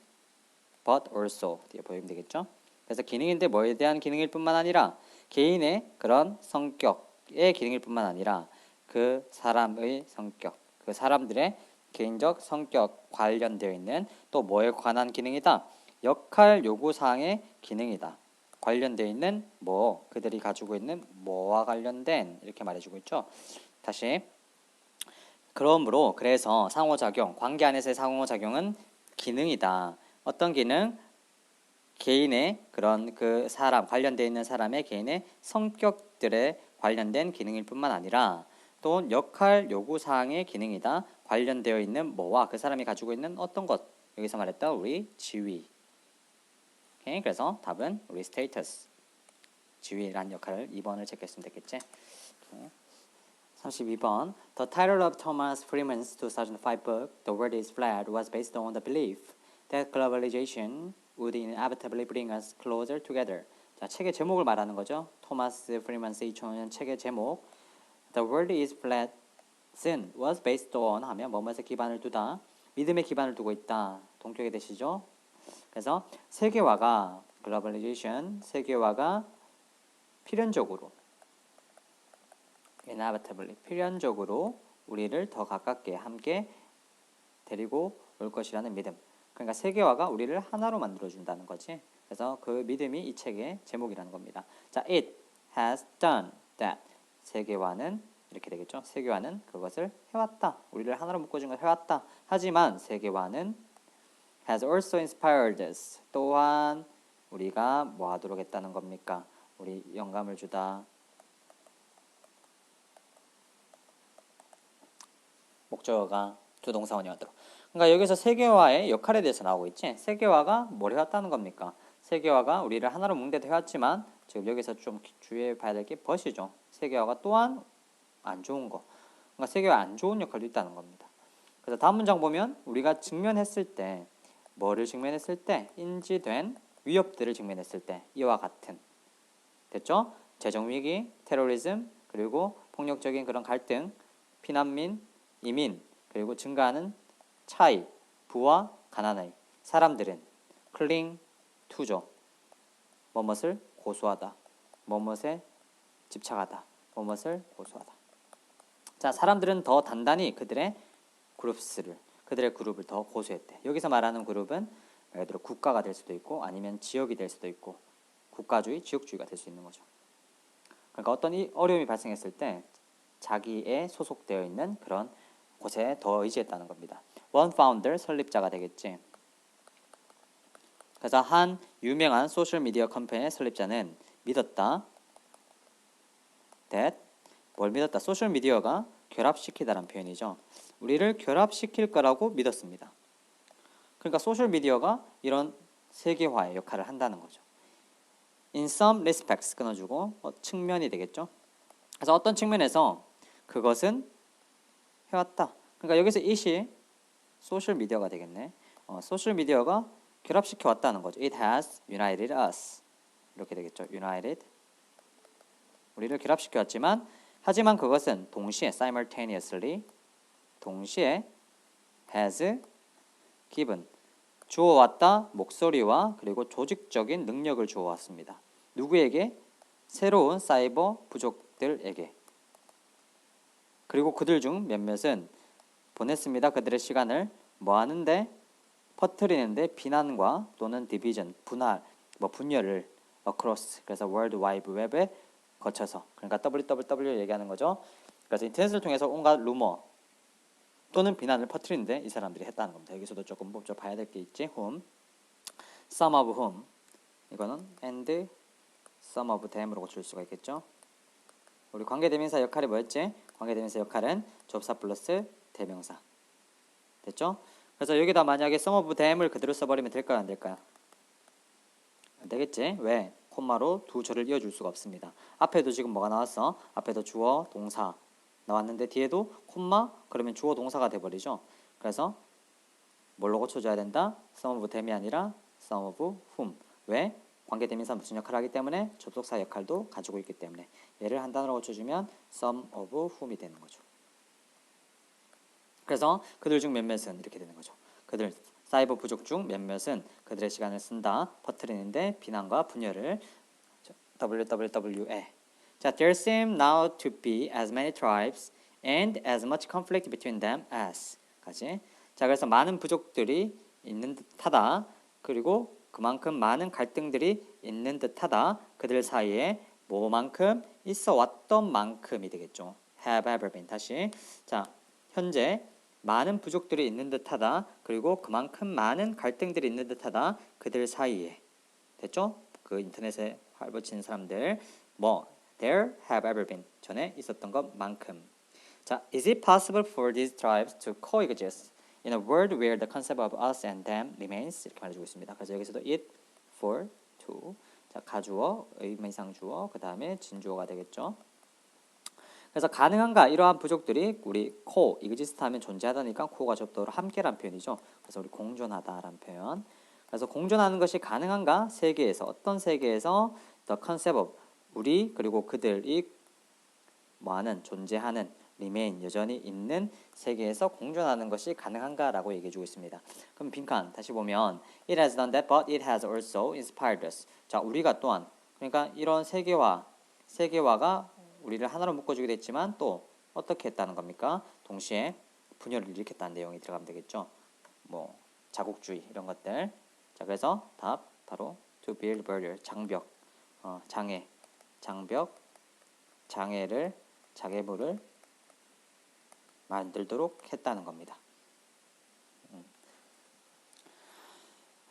but also 뒤에 보이면 되겠죠. 그래서 기능인데 뭐에 대한 기능일 뿐만 아니라 개인의 그런 성격의 기능일 뿐만 아니라 그 사람의 성격, 그 사람들의 개인적 성격 관련되어 있는 또 뭐에 관한 기능이다. 역할 요구사항의 기능이다. 관련되어 있는 뭐, 그들이 가지고 있는 뭐와 관련된, 이렇게 말해주고 있죠. 다시. 그러므로 그래서 상호작용, 관계 안에서의 상호작용은 기능이다. 어떤 기능? 개인의 그런 그 사람, 관련되어 있는 사람의 개인의 성격들에 관련된 기능일 뿐만 아니라 또 역할 요구사항의 기능이다. 관련되어 있는 뭐와 그 사람이 가지고 있는 어떤 것, 여기서 말했던 우리 지위. 오케이, 그래서 답은 우리 스테이터스, 지위란 역할을 2번을 체크했으면 되겠지. 오케이. 32번. The title of Thomas Friedman's 2005 book, The World is Flat, was based on the belief that globalization would inevitably bring us closer together. 자, 책의 제목을 말하는 거죠. 토마스 프리먼스의 2005년 책의 제목. The World is Flat은 was based on 하면 뭐뭐에서 기반을 두다. 믿음에 기반을 두고 있다. 동격이 되시죠? 그래서 세계화가 글로벌리제이션, 세계화가 필연적으로 inevitably, 필연적으로 우리를 더 가깝게 함께 데리고 올 것이라는 믿음. 그러니까 세계화가 우리를 하나로 만들어준다는 거지. 그래서 그 믿음이 이 책의 제목이라는 겁니다. 자, it has done that. 세계화는 이렇게 되겠죠. 세계화는 그것을 해왔다. 우리를 하나로 묶어준 걸 해왔다. 하지만 세계화는 has also inspired us. 또한 우리가 뭐 하도록 했다는 겁니까? 우리 영감을 주다. 목적어가 주동사원이 하도록. 그러니까 여기서 세계화의 역할에 대해서 나오고 있지. 세계화가 뭘 해왔다는 겁니까? 세계화가 우리를 하나로 뭉개도 해왔지만 지금 여기서 좀 주의해 봐야 될 게 벗이죠. 세계화가 또한 안 좋은 거. 그러니까 세계화 안 좋은 역할도 있다는 겁니다. 그래서 다음 문장 보면 우리가 직면했을 때 뭐를 직면했을 때 인지된 위협들을 직면했을 때 이와 같은 됐죠? 재정위기, 테러리즘, 그리고 폭력적인 그런 갈등, 피난민, 이민, 그리고 증가하는 차이, 부와 가난의 사람들은 클링 투죠. 뭐뭇을 고수하다. 뭐뭇에 집착하다. 뭐뭇을 고수하다. 자, 사람들은 더 단단히 그들의 그룹을 더 고수했대. 여기서 말하는 그룹은 예를 들어 국가가 될 수도 있고 아니면 지역이 될 수도 있고 국가주의, 지역주의가 될 수 있는 거죠. 그러니까 어떤 어려움이 발생했을 때 자기에 소속되어 있는 그런 곳에 더 의지했다는 겁니다. One founder, 설립자가 되겠지. 그래서 한 유명한 소셜미디어 컴퍼니의 설립자는 믿었다. that 뭘 믿었다? 소셜미디어가 결합시키다라는 표현이죠. 우리를 결합시킬 거라고 믿었습니다. 그러니까 소셜미디어가 이런 세계화의 역할을 한다는 거죠. In some respects 끊어주고 측면이 되겠죠. 그래서 어떤 측면에서 그것은 해왔다. 그러니까 여기서 it이 소셜미디어가 되겠네. 소셜미디어가 결합시켜 왔다는 거죠. It has united us. 이렇게 되겠죠. United. 우리를 결합시켜 왔지만 하지만 그것은 동시에 simultaneously 동시에 has given 주어왔다 목소리와 그리고 조직적인 능력을 주어왔습니다. 누구에게? 새로운 사이버 부족들에게. 그리고 그들 중 몇몇은 보냈습니다. 그들의 시간을 뭐 하는데? 퍼뜨리는데 비난과 또는 디비전, 분열을 across 그래서 월드 와이드 웹에 거쳐서 그러니까 www 얘기하는 거죠. 그래서 인터넷을 통해서 온갖 루머 또는 비난을 퍼뜨리는데 이 사람들이 했다는 겁니다. 여기서도 조금 봐야 될 게 있지. whom, some of whom 이거는 and some of them으로 고칠 수가 있겠죠. 우리 관계대명사 역할이 뭐였지? 관계대명사 역할은 접사 플러스 대명사 됐죠? 그래서 여기다 만약에 some of them을 그대로 써버리면 될까요? 안 될까요? 안 되겠지? 왜? 콤마로 두 절을 이어줄 수가 없습니다. 앞에도 지금 뭐가 나왔어? 앞에도 주어, 동사 나왔는데 뒤에도 콤마 그러면 주어 동사가 돼버리죠. 그래서 뭘로 고쳐줘야 된다? some of them이 아니라 some of whom. 왜? 관계대명사 무슨 역할을 하기 때문에 접속사 역할도 가지고 있기 때문에 얘를 한 단어로 고쳐주면 some of whom이 되는 거죠. 그래서 그들 중 몇몇은 이렇게 되는 거죠. 그들 사이버 부족 중 몇몇은 그들의 시간을 쓴다. 퍼뜨리는데 비난과 분열을 WWW에 자, there seem now to be as many tribes and as much conflict between them as 까지. 자, 그래서 많은 부족들이 있는 듯하다. 그리고 그만큼 많은 갈등들이 있는 듯하다. 그들 사이에 뭐만큼 있어 왔던 만큼이 되겠죠. have ever been. 다시. 자, 현재 많은 부족들이 있는 듯하다. 그리고 그만큼 많은 갈등들이 있는 듯하다. 그들 사이에. 됐죠? 그 인터넷에 활보치는 사람들 there have ever been 전에 있었던 것만큼. 자, is it possible for these tribes to coexist in a world where the concept of us and them remains 이렇게 말해주고 있습니다. 그래서 여기서도 it, for, to 자, 가주어, 의미상 주어, 그 다음에 진주어가 되겠죠. 그래서 가능한가 이러한 부족들이 우리 coexist 하면 존재하다니까 co가 접도로 함께란 표현이죠. 그래서 우리 공존하다라는 표현. 그래서 공존하는 것이 가능한가? 세계에서 어떤 세계에서 the concept of 우리 그리고 그들이 뭐하는 존재하는 remain 여전히 있는 세계에서 공존하는 것이 가능한가라고 얘기해주고 있습니다. 그럼 빈칸 다시 보면 it has done that, but it has also inspired us. 자, 우리가 또한 그러니까 이런 세계화가 우리를 하나로 묶어주기도 했지만 또 어떻게 했다는 겁니까? 동시에 분열을 일으켰다는 내용이 들어가면 되겠죠. 뭐 자국주의 이런 것들. 자, 그래서 답 바로 to build barrier 장애물을 만들도록 했다는 겁니다.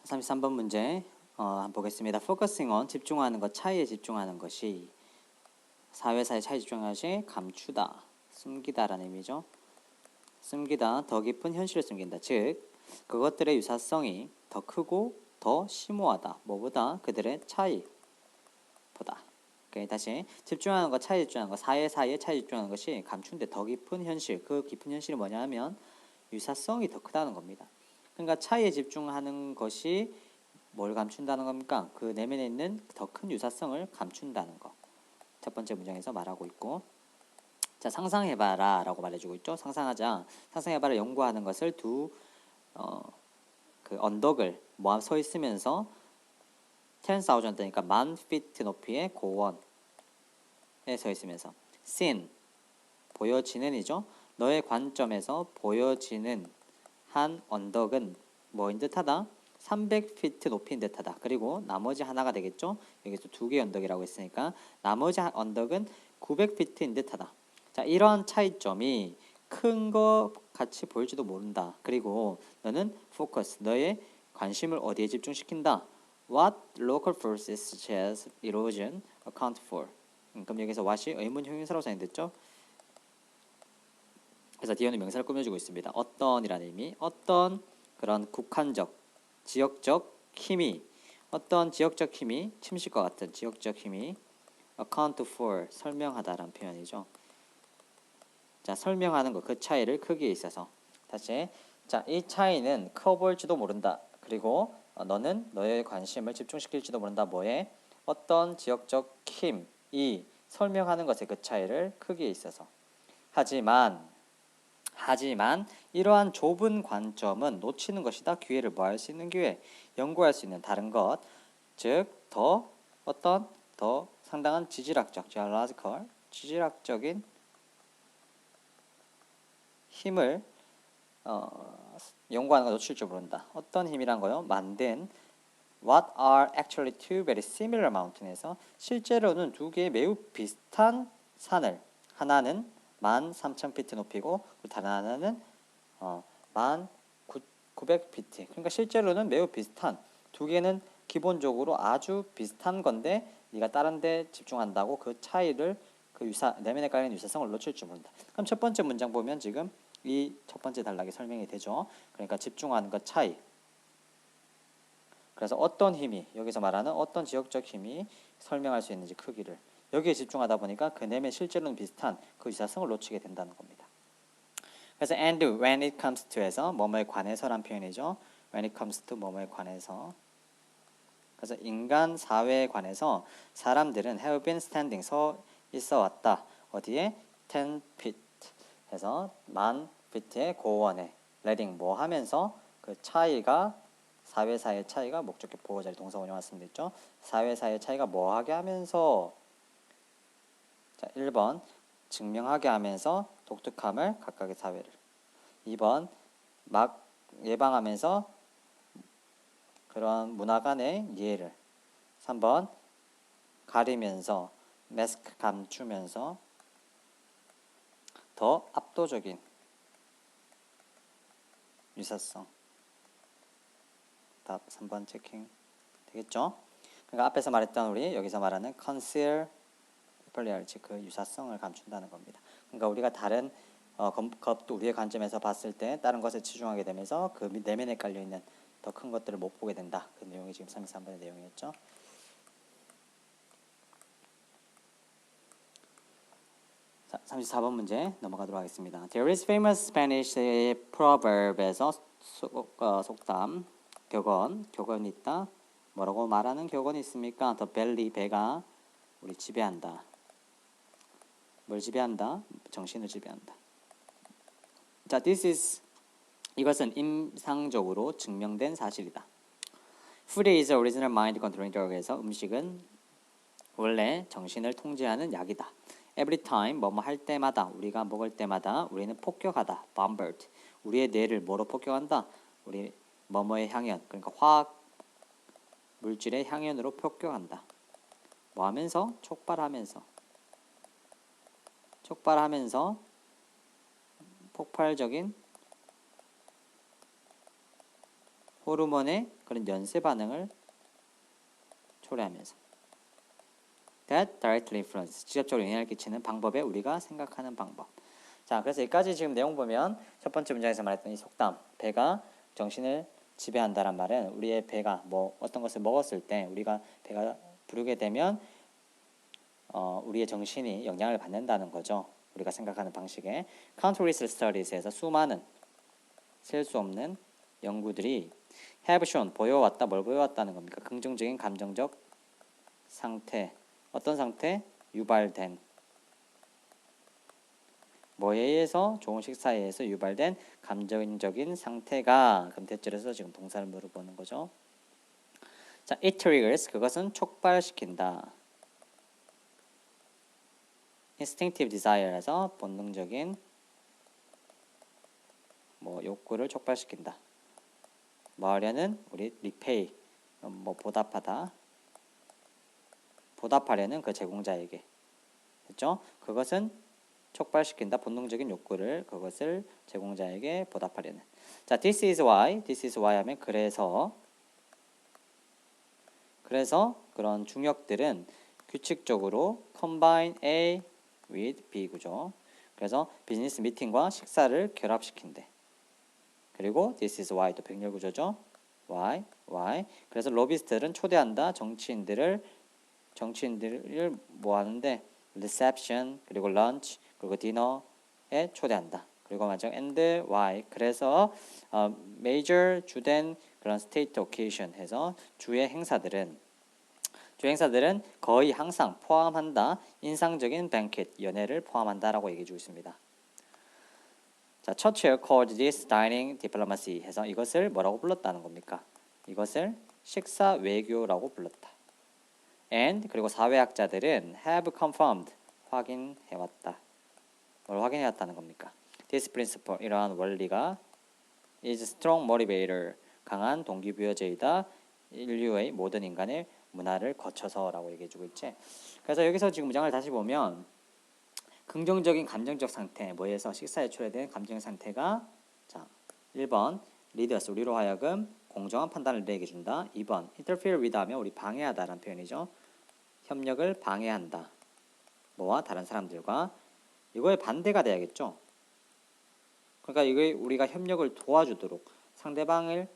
33번 문제 한번 보겠습니다. focusing on 집중하는 것, 차이에 집중하는 것이 사회사의 차이에 집중하는 것이 감추다, 숨기다라는 의미죠. 숨기다, 더 깊은 현실을 숨긴다. 즉 그것들의 유사성이 더 크고 더 심오하다. 뭐보다? 그들의 차이보다. 다시 집중하는 것, 차이에 집중하는 것, 사이에 차이에 집중하는 것이 감춘데 더 깊은 현실. 그 깊은 현실이 뭐냐 하면 유사성이 더 크다는 겁니다. 그러니까 차이에 집중하는 것이 뭘 감춘다는 겁니까? 그 내면에 있는 더 큰 유사성을 감춘다는 거. 첫 번째 문장에서 말하고 있고, 자, 상상해봐라 라고 말해주고 있죠. 상상해봐라 연구하는 것을 그 언덕을 모아 서 있으면서 10,000 되니까 10,000 feet 높이의 고원에 서 있으면서 seen 보여지는이죠. 너의 관점에서 보여지는 한 언덕은 뭐인 듯하다? 300feet 높이인 듯하다. 그리고 나머지 하나가 되겠죠. 여기서 두 개의 언덕이라고 했으니까 나머지 언덕은 900feet인 듯하다. 자, 이러한 차이점이 큰 거 같이 보일지도 모른다. 그리고 너는 focus, 너의 관심을 어디에 집중시킨다? What local forces such as erosion account for? 그럼 여기서 what이 의문 형용사로 사용됐죠. 그래서 뒤에는 명사를 꾸며주고 있습니다. 어떤이라는 의미, 어떤 그런 국한적, 지역적 힘이, 어떤 지역적 힘이 침식과 같은 지역적 힘이 account for 설명하다라는 표현이죠. 자, 설명하는 것, 그 차이를 크기에 있어서. 다시, 자, 이 차이는 커 보일지도 모른다. 그리고 너는 너의 관심을 집중시킬지도 모른다. 뭐에? 어떤 지역적 힘이 설명하는 것의 그 차이를 크기에 있어서. 하지만 이러한 좁은 관점은 놓치는 것이다. 기회를 뭐 할 수 있는 기회, 연구할 수 있는 다른 것, 즉 더 상당한 지질학적인 힘을 연구하는 걸 놓칠 줄 모른다. 어떤 힘이란 거요? 만든 What are actually two very similar mountain에서 실제로는 두 개의 매우 비슷한 산을, 하나는 13,000피트 높이고 다른 하나는 1900피트. 그러니까 실제로는 매우 비슷한, 두 개는 기본적으로 아주 비슷한 건데 네가 다른 데 집중한다고 그 차이를, 그 내면에 깔린 유사성을 놓칠 줄 모른다. 그럼 첫 번째 문장 보면 지금 이 첫 번째 단락이 설명이 되죠. 그러니까 집중하는 것 차이. 그래서 어떤 힘이, 여기서 말하는 어떤 지역적 힘이 설명할 수 있는지 크기를, 여기에 집중하다 보니까 그 내면 실제로는 비슷한 그 유사성을 놓치게 된다는 겁니다. 그래서 and when it comes to에서 뭐뭐에 관해서란 표현이죠. when it comes to 뭐뭐에 관해서. 그래서 인간 사회에 관해서 사람들은 have been standing 서 있어 왔다. 어디에? 10 feet 해서 10,000feet의 고원에 letting 뭐 하면서 그 차이가, 사회 사이의 차이가 목적격 보호자리 동사 원형 왔으면 됐죠. 사회 사이의 차이가 뭐 하게 하면서, 자, 1번 증명하게 하면서 독특함을 각각의 사회를, 2번 막 예방하면서 그런 문화 간의 이해를, 3번 가리면서 마스크 감추면서 더 압도적인 유사성. 답 3번 체킹 되겠죠? 그러니까 앞에서 말했던 우리 여기서 말하는 conceal peculiarity, 그 유사성을 감춘다는 겁니다. 그러니까 우리가 다른 것도 우리의 관점에서 봤을 때 다른 것에 치중하게 되면서 그 내면에 깔려 있는 더 큰 것들을 못 보게 된다. 그 내용이 지금 33번의 내용이었죠. 자, 34번 문제 넘어가도록 하겠습니다. There is famous Spanish proverb에서 속담, 격언이 있다. 뭐라고 말하는 격언이 있습니까? The belly, 배가 우리 지배한다. 뭘 지배한다? 정신을 지배한다. 자, 이것은 임상적으로 증명된 사실이다. Food is original mind controlling drug에서 음식은 원래 정신을 통제하는 약이다. Every time 뭐뭐 할 때마다, 우리가 먹을 때마다 우리는 폭격하다. bombard. 우리의 뇌를 뭐로 폭격한다? 우리 뭐뭐의 향연, 그러니까 화학 물질의 향연으로 폭격한다. 뭐 하면서? 촉발하면서 폭발적인 호르몬의 그런 연쇄 반응을 초래하면서. That directly influence, 직접적으로 영향을 끼치는 방법에 우리가 생각하는 방법. 자, 그래서 여기까지 지금 내용 보면 첫 번째 문장에서 말했던 이 속담, 배가 정신을 지배한다란 말은 우리의 배가 뭐 어떤 것을 먹었을 때 우리가 배가 부르게 되면 우리의 정신이 영향을 받는다는 거죠. 우리가 생각하는 방식에. Countless studies에서 수많은 셀 수 없는 연구들이 have shown 보여왔다. 뭘 보여왔다는 겁니까? 긍정적인 감정적 상태. 어떤 상태? 유발된 뭐에 의해서 좋은 식사에 의해서 유발된 감정적인 상태가 그럼 대절에서 지금 동사를 물어보는 거죠. 자, it triggers 그것은 촉발시킨다. instinctive desire에서 본능적인 뭐 욕구를 촉발시킨다. 뭐 하려는 우리 repay 뭐 보답하다. 보답하려는 그 제공자에게. 됐죠? 그것은 촉발시킨다. 본능적인 욕구를 그것을 제공자에게 보답하려는. 자, this is why 하면 그래서 그런 중역들은 규칙적으로 combine A with B 구조. 그래서 비즈니스 미팅과 식사를 결합시킨대. 그리고 this is why 또 백렬 구조죠. why. 그래서 로비스트들은 초대한다. 정치인들을 뭐 하는데 reception 그리고 lunch 그리고 디너에 초대한다. 그리고 마지막 and why 그래서 major 주된 그런 state occasion 해서 주의 행사들은 거의 항상 포함한다. 인상적인 banquet 연회를 포함한다라고 얘기해 주고 있습니다. 자, Churchill called this dining diplomacy 해서 이것을 뭐라고 불렀다는 겁니까? 이것을 식사 외교라고 불렀다. And 그리고 사회학자들은 have confirmed 확인해왔다. 뭘 확인해왔다는 겁니까? This principle 이러한 원리가 is strong motivator 강한 동기부여제이다. 인류의 모든 인간의 문화를 거쳐서라고 얘기해주고 있지. 그래서 여기서 지금 문장을 다시 보면 긍정적인 감정적 상태 뭐에서 식사에 초래된 감정 상태가 자 1번 leaders 우리로 하여금 공정한 판단을 내게 준다. 2번 interfere with 하면 우리 방해하다라는 표현이죠. 협력을 방해한다. 뭐와 다른 사람들과 이거에 반대가 돼야겠죠. 그러니까 이게 우리가 협력을 도와주도록 상대방을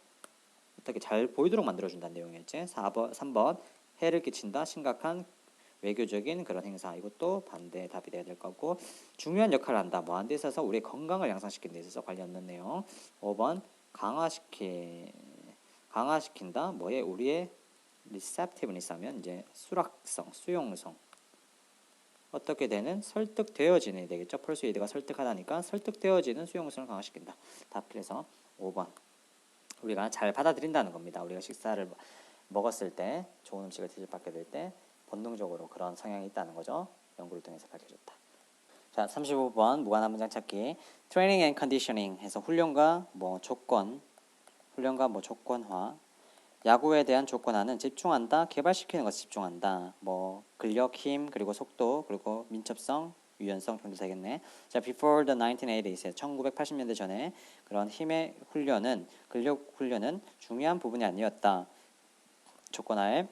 어떻게 잘 보이도록 만들어준다는 내용이었지. 3번 해를 끼친다. 심각한 외교적인 그런 행사. 이것도 반대 답이 돼야 될 거고 중요한 역할을 한다. 뭐 하는 데 있어서 우리의 건강을 양상시키는 데 있어서 관련 없는 내용. 5번 강화시킨다. 뭐에 우리의 receptiveness 하면 이제 수락성, 수용성. 어떻게 되는 설득되어지는 되겠죠. persuade가 설득하다니까 설득되어지는 수용성을 강화시킨다. 답 그래서 5번. 우리가 잘 받아들인다는 겁니다. 우리가 식사를 먹었을 때 좋은 음식을 대접받게 될 때 본능적으로 그런 성향이 있다는 거죠. 연구를 통해서 밝혀졌다. 자, 35번 무관한 문장 찾기. Training and conditioning 해서 훈련과 뭐 조건화. 야구에 대한 조건화는 집중한다, 개발시키는 것에 집중한다. 뭐 근력, 힘, 그리고 속도, 그리고 민첩성, 유연성 정도 되겠네. 자, before the 1980s, 1980년대 전에 그런 힘의 훈련은 근력 훈련은 중요한 부분이 아니었다. 조건화의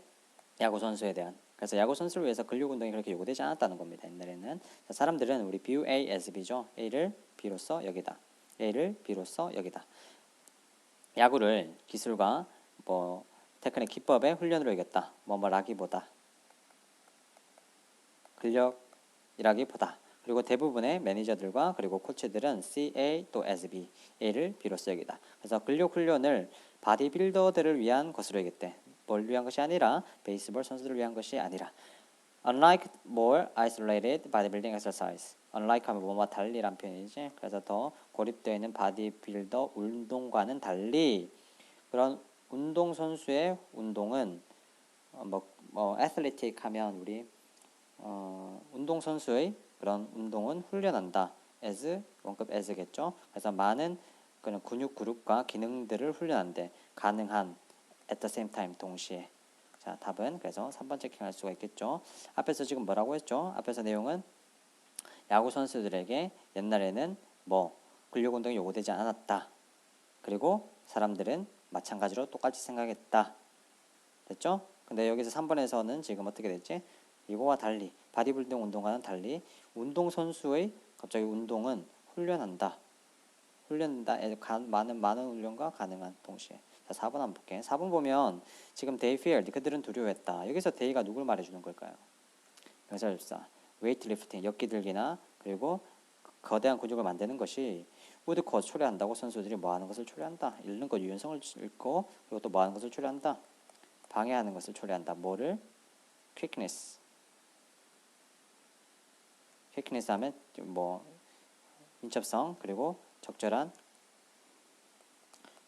야구 선수에 대한. 그래서 야구 선수를 위해서 근력 운동이 그렇게 요구되지 않았다는 겁니다. 옛날에는. 자, 사람들은 우리 view A as B죠. A를 B로서 여기다. 야구를 기술과 뭐 테크닉 기법의 훈련으로 이겼다. 뭐라기보다 근력이라기보다. 그리고 대부분의 매니저들과 그리고 코치들은 CA 또 as B, A를 B로서 여기다. 그래서 근력 훈련을 바디빌더들을 위한 것으로 여겼대. 뭘 위한 것이 아니라 베이스볼 선수들을 위한 것이 아니라. Unlike more isolated bodybuilding exercise. Unlike 하면 뭐와 달리란 표현이지. 그래서 더 고립되어 있는 바디빌더 운동과는 달리 그런 운동 선수의 운동은 athletic 하면 우리 운동 선수의 그런 운동은 훈련한다. as 원급 as겠죠. 그래서 많은 그런 근육 그룹과 기능들을 훈련한대. 가능한 at the same time 동시에. 자, 답은 그래서 3번 체킹할 수가 있겠죠. 앞에서 지금 뭐라고 했죠? 앞에서 내용은 야구 선수들에게 옛날에는 근력 운동이 요구되지 않았다. 그리고 사람들은 마찬가지로 똑같이 생각했다. 됐죠? 근데 여기서 3번에서는 지금 어떻게 됐지? 이거와 달리 바디빌딩 운동과는 달리 운동 선수의 갑자기 운동은 훈련한다. 많은 훈련과 가능한 동시에. 자, 4번 한번 볼게. 4번 보면 지금 they feared 그들은 두려워했다. 여기서 they가 누굴 말해주는 걸까요? 명사절사 웨이트리프팅 역기들기나 그리고 거대한 근육을 만드는 것이 우드컷 초래한다고 선수들이 뭐하는 것을 초래한다. 잃는 것 유연성을 잃고 그리고 또 뭐하는 것을 초래한다. 방해하는 것을 초래한다. 뭐를? quickness 테크니스 하면 뭐 민첩성 그리고 적절한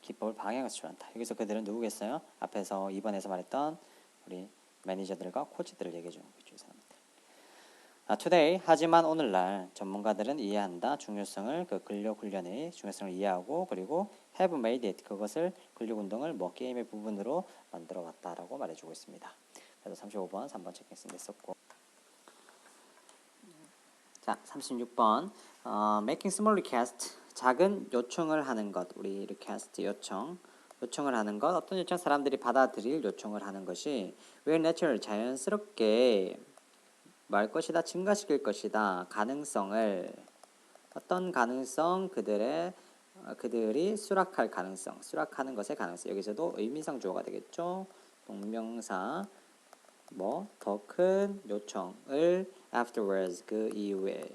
기법을 방향을 수출한다. 여기서 그들은 누구겠어요? 앞에서 2번에서 말했던 우리 매니저들과 코치들을 얘기해 주는 거죠. 사람들. Today, 하지만 오늘날 전문가들은 이해한다. 중요성을 그 근력 훈련의 중요성을 이해하고 그리고 have made it 그것을 근력 운동을 뭐 게임의 부분으로 만들어 왔다라고 말해주고 있습니다. 그래서 35번, 3번 체킹 했었고. 자, 36번 making small request 작은 요청을 하는 것. 우리 request 요청을 하는 것. 어떤 요청 사람들이 받아들일 요청을 하는 것이 will natural 자연스럽게 말 것이다 증가시킬 것이다 가능성을 어떤 가능성 그들이 수락할 가능성 수락하는 것의 가능성 여기서도 의미상 주어가 되겠죠. 동명사 뭐 더 큰 요청을 afterwards 그 이후에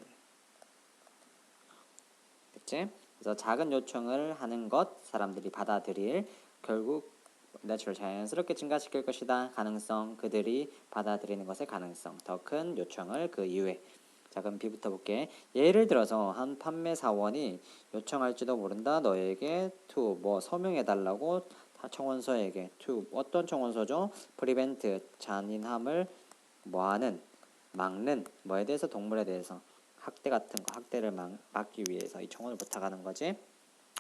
됐지? 그래서 작은 요청을 하는 것 사람들이 받아들일 결국 natural 자연스럽게 증가시킬 것이다 가능성 그들이 받아들이는 것의 가능성 더 큰 요청을 그 이후에 자 그럼 B부터 볼게. 예를 들어서 한 판매 사원이 요청할지도 모른다 너에게 to 뭐 서명해 달라고 청원서에게 to 어떤 청원서죠? prevent 잔인함을 뭐하는 막는 뭐에 대해서 동물에 대해서 학대 같은 거 학대를 막기 위해서 이 청원을 부탁하는 거지.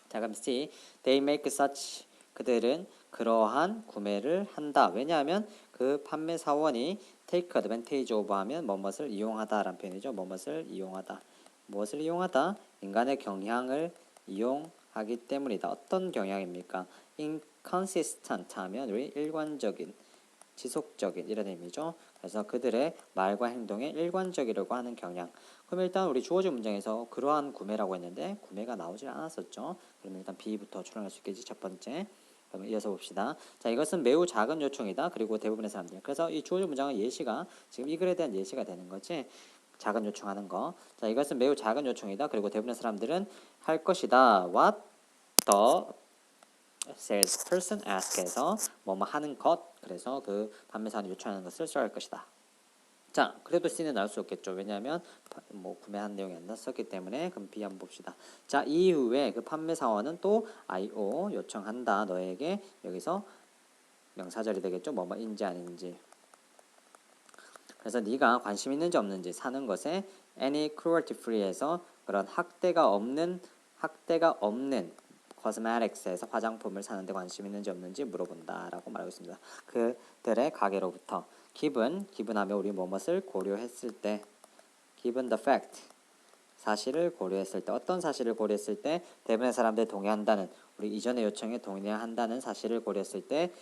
자 그럼 C they make such 그들은 그러한 구매를 한다. 왜냐하면 그 판매 사원이 take advantage of 하면 뭐뭇을 이용하다라는 표현이죠. 뭐뭇을 이용하다. 무엇을 이용하다? 인간의 경향을 이용하기 때문이다. 어떤 경향입니까? inconsistent 하면 우리 일관적인, 지속적인 이런 의미죠. 그래서 그들의 말과 행동에 일관적이라고 하는 경향. 그럼 일단 우리 주어진 문장에서 그러한 구매라고 했는데 구매가 나오질 않았었죠. 그러면 일단 B부터 추론할 수 있겠지. 첫 번째. 그러면 이어서 봅시다. 자, 이것은 매우 작은 요청이다. 그리고 대부분의 사람들. 그래서 이 주어진 문장은 예시가 지금 이 글에 대한 예시가 되는 거지. 작은 요청하는 거. 자, 이것은 매우 작은 요청이다. 그리고 대부분의 사람들은 할 것이다. What the salesperson ask에서 뭐뭐 하는 것. 그래서 그 판매사는 요청하는 것을 써야 할 것이다. 자, 그래도 C는 나올 수 없겠죠. 왜냐하면 뭐 구매한 내용이 안 났었기 때문에. 그럼 B 한번 봅시다. 자, 이후에 그 판매 사원은 또 IO 요청한다. 너에게 여기서 명사절이 되겠죠. 뭐뭐인지 아닌지. 그래서 네가 관심 있는지 없는지 사는 것에 any cruelty free에서 그런 학대가 없는 cosmetics에서 화장품을 사는데 관심 있는지 없는지 물어본다라고 말하고 있습니다. 그들의 가게로부터 기분하면 우리 뭐뭇을 고려했을 때 given the fact 사실을 고려했을 때 어떤 사실을 고려했을 때 대부분의 사람들이 동의한다는 우리 이전의 요청에 동의한다는 사실을 고려했을 때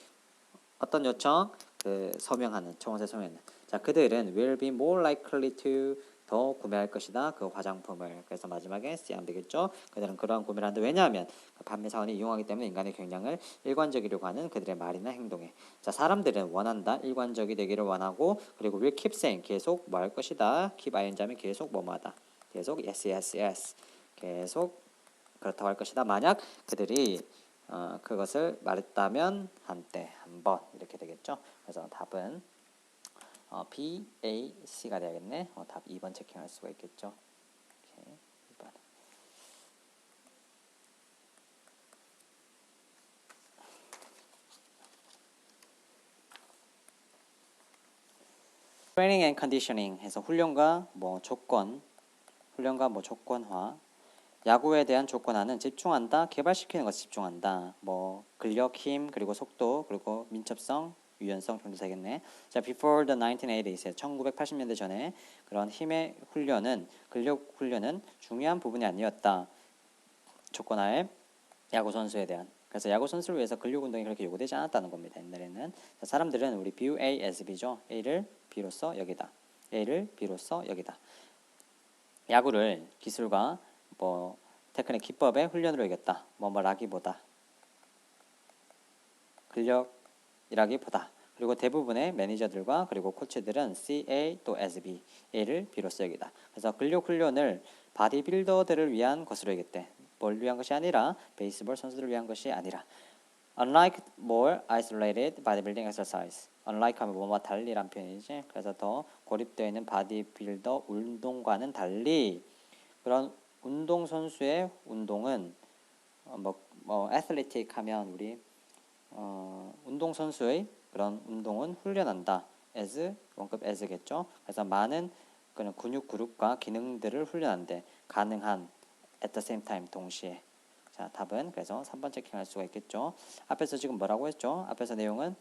어떤 요청? 그 서명하는 청원서에 서명하는 자 그들은 will be more likely to 더 구매할 것이다 그 화장품을. 그래서 마지막에 C 하면 되겠죠. 그들은 그러한 구매를 한다. 왜냐하면 그 판매 사원이 이용하기 때문에 인간의 경향을 일관적이려고 하는 그들의 말이나 행동에 자 사람들은 원한다 일관적이 되기를 원하고 그리고 will keep saying 계속 뭐 할 것이다 keep ing하면 계속 뭐뭐하다 계속 yes 계속 그렇다고 할 것이다. 만약 그들이 그것을 말했다면 한때 한번 이렇게 되겠죠. 그래서 답은 B, A, C가 되겠네. 답 2번 체킹할 수가 있겠죠. 오케이, 2번. Training and conditioning 해서 훈련과 뭐 조건화. 야구에 대한 조건화는 집중한다, 개발시키는 것에 집중한다. 뭐 근력, 힘, 그리고 속도, 그리고 민첩성, 유연성 정도 되겠네. 자, before the 1980s, 1980년대 전에 그런 힘의 훈련은 근력 훈련은 중요한 부분이 아니었다. 조건화의 야구 선수에 대한. 그래서 야구 선수를 위해서 근력 운동이 그렇게 요구되지 않았다는 겁니다. 옛날에는. 자, 사람들은 우리 view A as B죠. A를 B로서 여기다. A를 B로서 여기다. 야구를 기술과 뭐 테크닉 기법의 훈련으로 여겼다. 뭐라기보다 근력이라기보다 그리고 대부분의 매니저들과 그리고 코치들은 CA 또 as B A를 B로서 여기다. 그래서 근력 훈련을 바디빌더들을 위한 것으로 여겼대. 뭘 위한 것이 아니라 베이스볼 선수들을 위한 것이 아니라 unlike more isolated bodybuilding exercise. unlike 하면 뭐뭐 달리란 표현이지. 그래서 더 고립되어 있는 바디빌더 운동과는 달리 그런 운동 선수의 운동은 athletic 하면 우리 운동 선수의 그런 운동은 훈련한다. as 원급 as겠죠. 그래서 많은 그런 근육 그룹과 기능들을 훈련한대. 가능한 at the same time 동시에. 자, 답은 그래서 3번 체킹할 수가 있겠죠. 앞에서 지금 뭐라고 했죠? 앞에서 내용은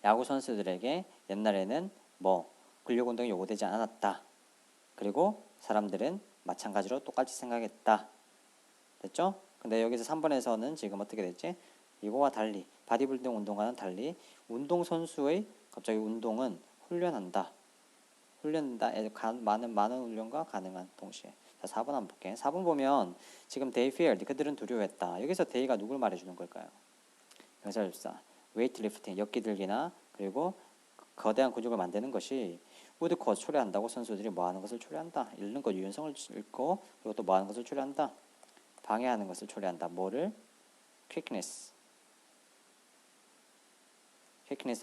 야구 선수들에게 옛날에는 근력 운동이 요구되지 않았다. 그리고 사람들은 마찬가지로 똑같이 생각했다. 됐죠? 근데 여기서 3번에서는 지금 어떻게 됐지? 이거와 달리 바디빌딩 운동과는 달리 운동 선수의 갑자기 운동은 훈련한다. 많은 훈련과 가능한 동시에. 자, 4번 한번 볼게. 4번 보면 지금 they feared 그들은 두려워했다. 여기서 they가 누굴 말해주는 걸까요? 명사절사 웨이트리프팅 역기들기나 그리고 거대한 근육을 만드는 것이 would cause 초래한다고 선수들이 뭐하는 것을 초래한다. 잃는 것 유연성을 잃고 그리고 또 뭐하는 것을 초래한다. 방해하는 것을 초래한다. 뭐를? quickness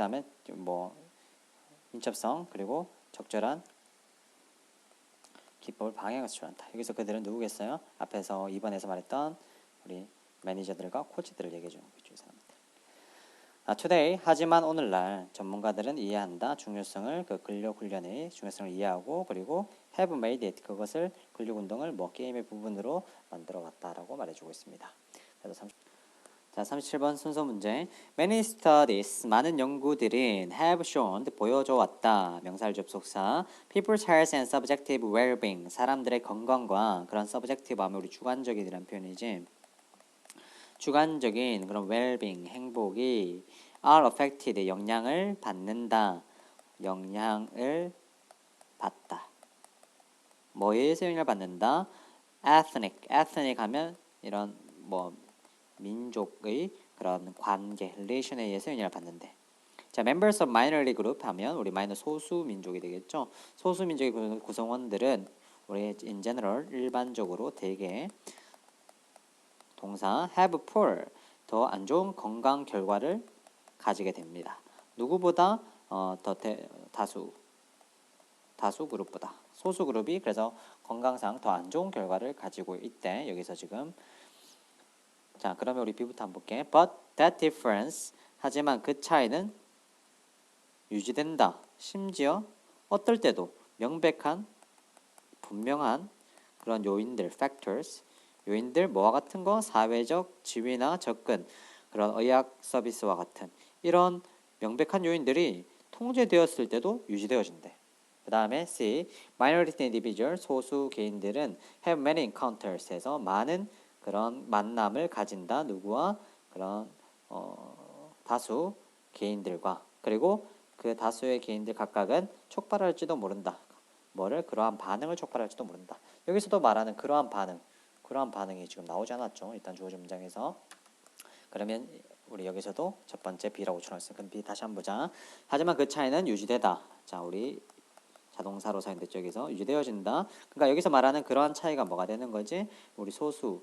하면 민첩성 그리고 적절한 기법을 방해하는 것을 초래한다. 여기서 그들은 누구겠어요? 앞에서 2번에서 말했던 우리 매니저들과 코치들을 얘기해 주는 거죠. 이 사람들. today 하지만 오늘날 전문가들은 이해한다. 중요성을 그 근력 훈련의 중요성을 이해하고 그리고 have made it 그것을 근력 운동을 게임의 부분으로 만들어 갔다라고 말해주고 있습니다. 그래서 37번 순서 문제. Many studies 많은 연구들이 have shown 보여줘 왔다. 명사절 접속사 people's health and subjective well-being 사람들의 건강과 그런 subjective 하면 우리 주관적이라는 표현이지. 주관적인 그런 well-being 행복이 are affected 영향을 받는다. 영향을 받다. 뭐에서 영향을 받는다? ethnic 하면 이런 민족의 그런 관계, relation에 의해서 영향을 받는데. 자, members of minority group 하면 우리 마이너 소수 민족이 되겠죠. 소수 민족의 구성원들은 우리 in general 일반적으로 대개 동사 have poor 더 안 좋은 건강 결과를 가지게 됩니다. 누구보다 다수 그룹보다 소수 그룹이 그래서 건강상 더 안 좋은 결과를 가지고 있대. 여기서 지금 자, 그러면 우리 B부터 한번 볼게. But that difference 하지만 그 차이는 유지된다. 심지어 어떨 때도 명백한 분명한 그런 요인들 factors 요인들 뭐와 같은 거 사회적 지위나 접근 그런 의학 서비스와 같은 이런 명백한 요인들이 통제되었을 때도 유지되어진대. 그 다음에 C minority individual 소수 개인들은 have many encounters 해서 많은 그런 만남을 가진다. 누구와? 그런 다수 개인들과 그리고 그 다수의 개인들 각각은 촉발할지도 모른다. 그러한 반응을 촉발할지도 모른다. 여기서도 말하는 그러한 반응이 지금 나오지 않았죠. 일단 주어진 문장에서. 그러면 우리 여기서도 첫 번째 B라고 쳐놨어요. 그럼 B 다시 한번 보자. 하지만 그 차이는 유지되다. 자, 우리 자동사로 사용됐죠. 여기서 유지되어진다. 그러니까 여기서 말하는 그러한 차이가 뭐가 되는 거지? 우리 소수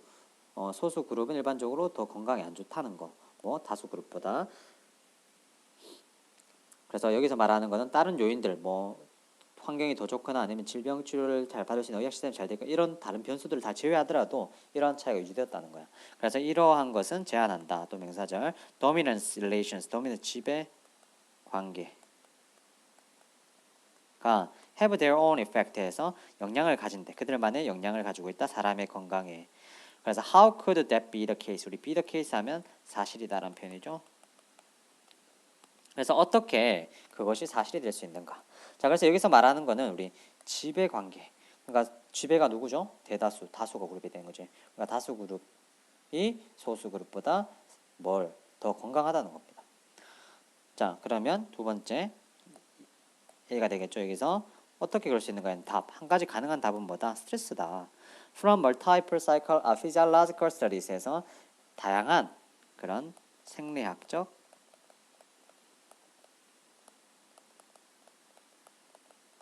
그룹은 일반적으로 더 건강에 안 좋다는 거. 다수 그룹보다. 그래서 여기서 말하는 거는 다른 요인들 환경이 더 좋거나 아니면 질병 치료를 잘 받을 수 있는 의학 시스템이 잘 되고 이런 다른 변수들을 다 제외하더라도 이러한 차이가 유지되었다는 거야. 그래서 이러한 것은 제한한다. 또 명사절 dominance relations, dominance 지배 관계가 have their own effect에서 영향을 가진대. 그들만의 영향을 가지고 있다. 사람의 건강에. 그래서 how could that be the case? 우리 be the case 하면 사실이다라는 표현이죠. 그래서 어떻게 그것이 사실이 될 수 있는가? 자, 그래서 여기서 말하는 거는 우리 지배 관계. 그러니까 지배가 누구죠? 다수가 그룹이 되는 거지. 그러니까 다수 그룹이 소수 그룹보다 더 건강하다는 겁니다. 자, 그러면 두 번째 A가 되겠죠. 여기서 어떻게 그럴 수 있는가는 한 가지 가능한 답은 뭐다? 스트레스다. From multiple physiological studies에서 다양한 그런 생리학적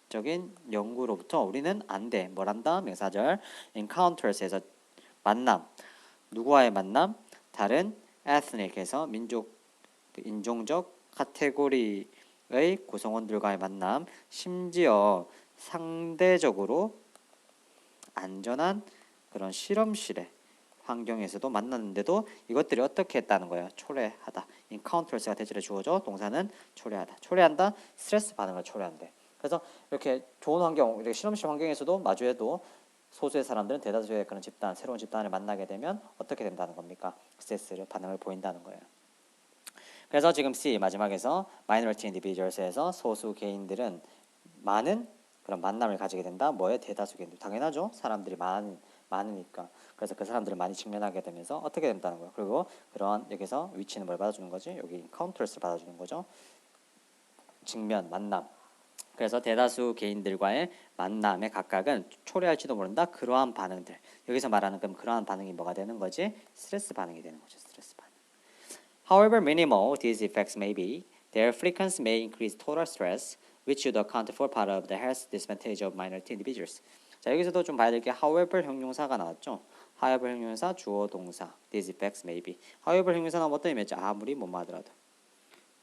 적인 연구로부터 우리는 안 돼. 뭐란다? 명사절 encounters에서 만남. 누구와의 만남? 다른 ethnic에서 민족, 인종적 카테고리의 구성원들과의 만남, 심지어 상대적으로 안전한 그런 실험실의 환경에서도 만났는데도 이것들이 어떻게 했다는 거예요? 초래하다. encounters가 대절에 주어져 동사는 초래하다. 초래한다. 스트레스 반응을 초래한대. 그래서 이렇게 좋은 환경, 이렇게 실험실 환경에서도 마주해도 소수의 사람들은 대다수의 그런 집단, 새로운 집단을 만나게 되면 어떻게 된다는 겁니까? 스트레스를 반응을 보인다는 거예요. 그래서 지금 C 마지막에서 minority individuals에서 소수 개인들은 많은 그런 만남을 가지게 된다. 뭐에? 대다수 개인들. 당연하죠. 사람들이 많으니까. 그래서 그 사람들을 많이 직면하게 되면서 어떻게 된다는 거예요. 그리고 그런 여기서 위치는 뭘 받아주는 거지? 여기 encounters를 받아주는 거죠. 직면, 만남. 그래서 대다수 개인들과의 만남의 각각은 초래할지도 모른다. 그러한 반응들. 여기서 말하는 그럼 그러한 반응이 뭐가 되는 거지? 스트레스 반응이 되는 거죠. 스트레스 반응. However minimal these effects may be, their frequency may increase total stress, which should account for part of the health disadvantage of minority individuals. 자, 여기서도 좀 봐야 될 게 however 형용사가 나왔죠. however 형용사, 주어, 동사. These effects may be. however 형용사 나오면 어떤 의미였죠? 아무리 뭐뭐 하더라도.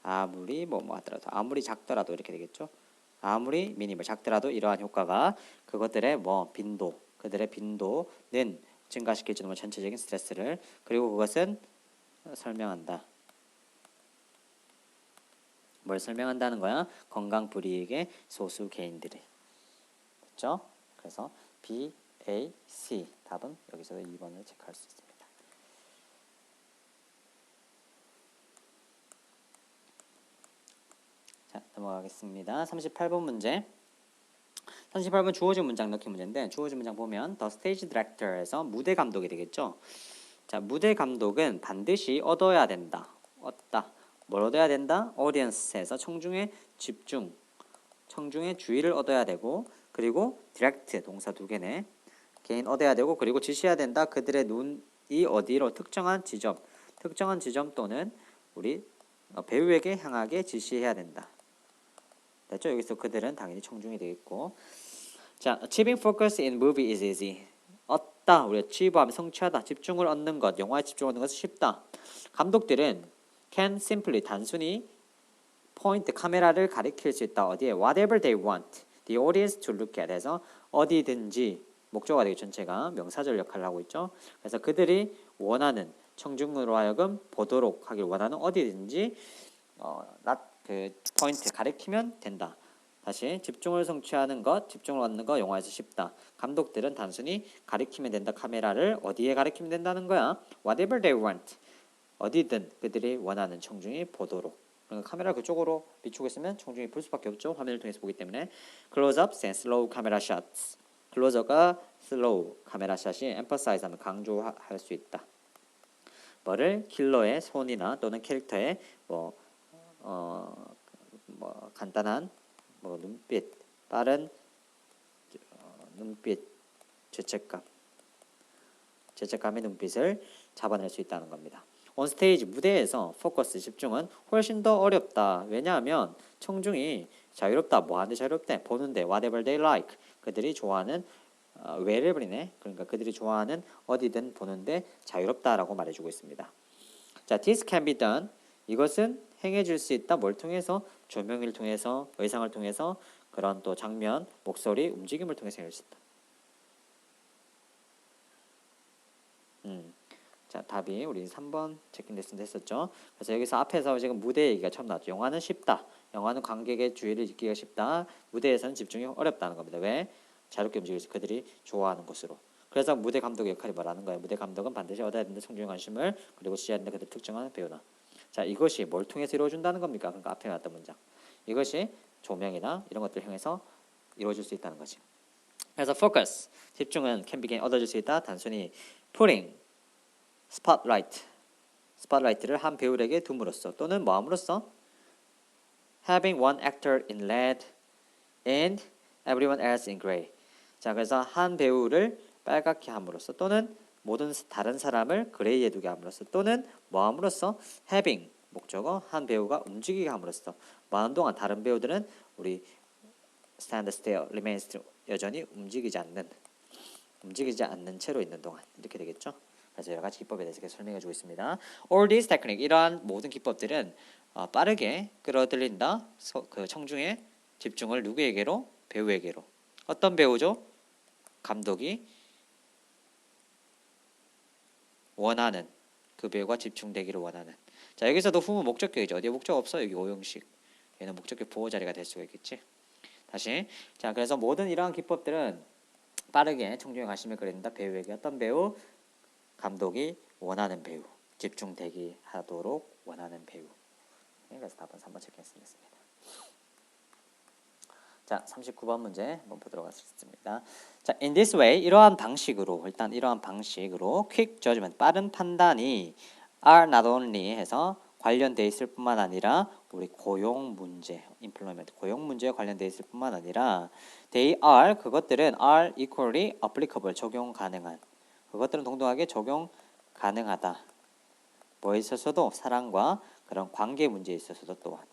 아무리 뭐뭐 하더라도. 아무리 작더라도 이렇게 되겠죠. 아무리 미니멀 작더라도 이러한 효과가 그것들의 뭐 빈도, 그들의 빈도는 증가시킬지도 뭐 전체적인 스트레스를 그리고 그것은 설명한다. 뭘 설명한다는 거야? 건강 불이익의 소수 개인들이. 됐죠? 그래서 B, A, C 답은 여기서 2번을 체크할 수 있습니다. 자, 넘어가겠습니다. 38번 문제. 38번 주어진 문장 넣기 문제인데 주어진 문장 보면 The stage director에서 무대 감독이 되겠죠. 자, 무대 감독은 반드시 얻어야 된다. 얻다. 뭘 얻어야 된다? audience에서 청중의 집중, 청중의 주의를 얻어야 되고 그리고 direct 동사 두 개네. 개인 얻어야 되고 그리고 지시해야 된다. 그들의 눈이 어디로 특정한 지점 또는 우리 배우에게 향하게 지시해야 된다. 됐죠? 여기서 그들은 당연히 청중이 되겠고. 자, achieving focus in movie is easy. 얻다, 우리 achieve 성취하다, 집중을 얻는 것, 영화에 집중 얻는 것은 쉽다. 감독들은 can simply 단순히 point 카메라를 가리킬 수 있다. 어디에? Whatever they want the audience to look at 해서 어디든지 목적어가 되게 전체가 명사절 역할을 하고 있죠. 그래서 그들이 원하는 청중으로 하여금 보도록 하길 원하는 어디든지 그 포인트 가리키면 된다. 다시 집중을 성취하는 것, 집중을 얻는 거 영화에서 쉽다. 감독들은 단순히 가리키면 된다. 카메라를 어디에 가리키면 된다는 거야? Whatever they want. 어디든 그들이 원하는 청중이 보도록. 그러니까 카메라 그쪽으로 비추고 있으면 청중이 볼 수밖에 없죠. 화면을 통해서 보기 때문에. Close-ups and slow camera shots. 클로즈업과 슬로우 카메라 샷이 emphasize하면 강조할 수 있다. 뭐를? 킬러의 손이나 또는 캐릭터의 간단한 눈빛, 빠른 눈빛, 죄책감의 눈빛을 잡아낼 수 있다는 겁니다. on stage 무대에서 포커스 집중은 훨씬 더 어렵다. 왜냐하면 청중이 자유롭다. 뭐 하는데 자유롭대? 보는데 whatever they like. 그들이 좋아하는 wherever이네. 그러니까 그들이 좋아하는 어디든 보는데 자유롭다라고 말해주고 있습니다. 자, this can be done. 이것은 행해질 수 있다. 뭘 통해서? 조명을 통해서, 의상을 통해서, 그런 또 장면, 목소리, 움직임을 통해서 행할 수 있다. 자, 답이 우리 3번 체킹 레슨 됐었죠. 그래서 여기서 앞에서 지금 무대 얘기가 처음 나왔죠. 영화는 쉽다. 영화는 관객의 주의를 잊기가 쉽다. 무대에서는 집중이 어렵다는 겁니다. 왜? 자유롭게 움직일 수 그들이 좋아하는 곳으로. 그래서 무대 감독의 역할이 뭐라는 거예요? 무대 감독은 반드시 얻어야 된다. 청중의 관심을 그리고 지시해야 된다. 그들 특정한 배우다. 자, 이것이 뭘 통해서 이루어진다는 겁니까? 그러니까 앞에 나왔던 문장. 이것이 조명이나 이런 것들을 향해서 이루어질 수 있다는 거지. 그래서 focus, 집중은 can be 얻어질 수 있다. 단순히 putting 스팟라이트를 한 배우에게 둠으로써 또는 뭐함으로써 having one actor in red and everyone else in gray. 자, 그래서 한 배우를 빨갛게 함으로써 또는 모든 다른 사람을 그레이에 두게 함으로써 또는 뭐함으로써 having 목적어 한 배우가 움직이게 함으로써 많은 동안 다른 배우들은 우리 stand still, remain still 여전히 움직이지 않는 채로 있는 동안 이렇게 되겠죠. 그래서 여러 가지 기법에 대해서 계속 설명해 주고 있습니다. All these technique 이러한 모든 기법들은 빠르게 끌어들인다. 그 청중의 집중을 누구에게로? 배우에게로. 어떤 배우죠? 감독이 원하는 그 배우가 집중되기를 원하는. 자 여기서도 후문 목적격이죠. 어디에 목적 없어? 여기 오형식. 얘는 목적격 보호 자리가 될 수가 있겠지. 다시. 자 그래서 모든 이러한 기법들은 빠르게 청중의 관심을 끌어들인다. 배우에게 어떤 배우? 감독이 원하는 배우. 집중되기 하도록 원하는 배우. 그래서 답은 3번 체크했습니다. 자, 39번 문제 한번 보도록 하겠습니다. 자, in this way 이러한 방식으로 일단 이러한 방식으로 quick judgment 빠른 판단이 are not only 해서 관련돼 있을 뿐만 아니라 우리 고용 문제, employment 고용 문제에 관련돼 있을 뿐만 아니라 they are 그것들은 are equally applicable 적용 가능한 그것들은 동등하게 적용 가능하다. 뭐에 있어서도 사랑과 그런 관계 문제에 있어서도 또한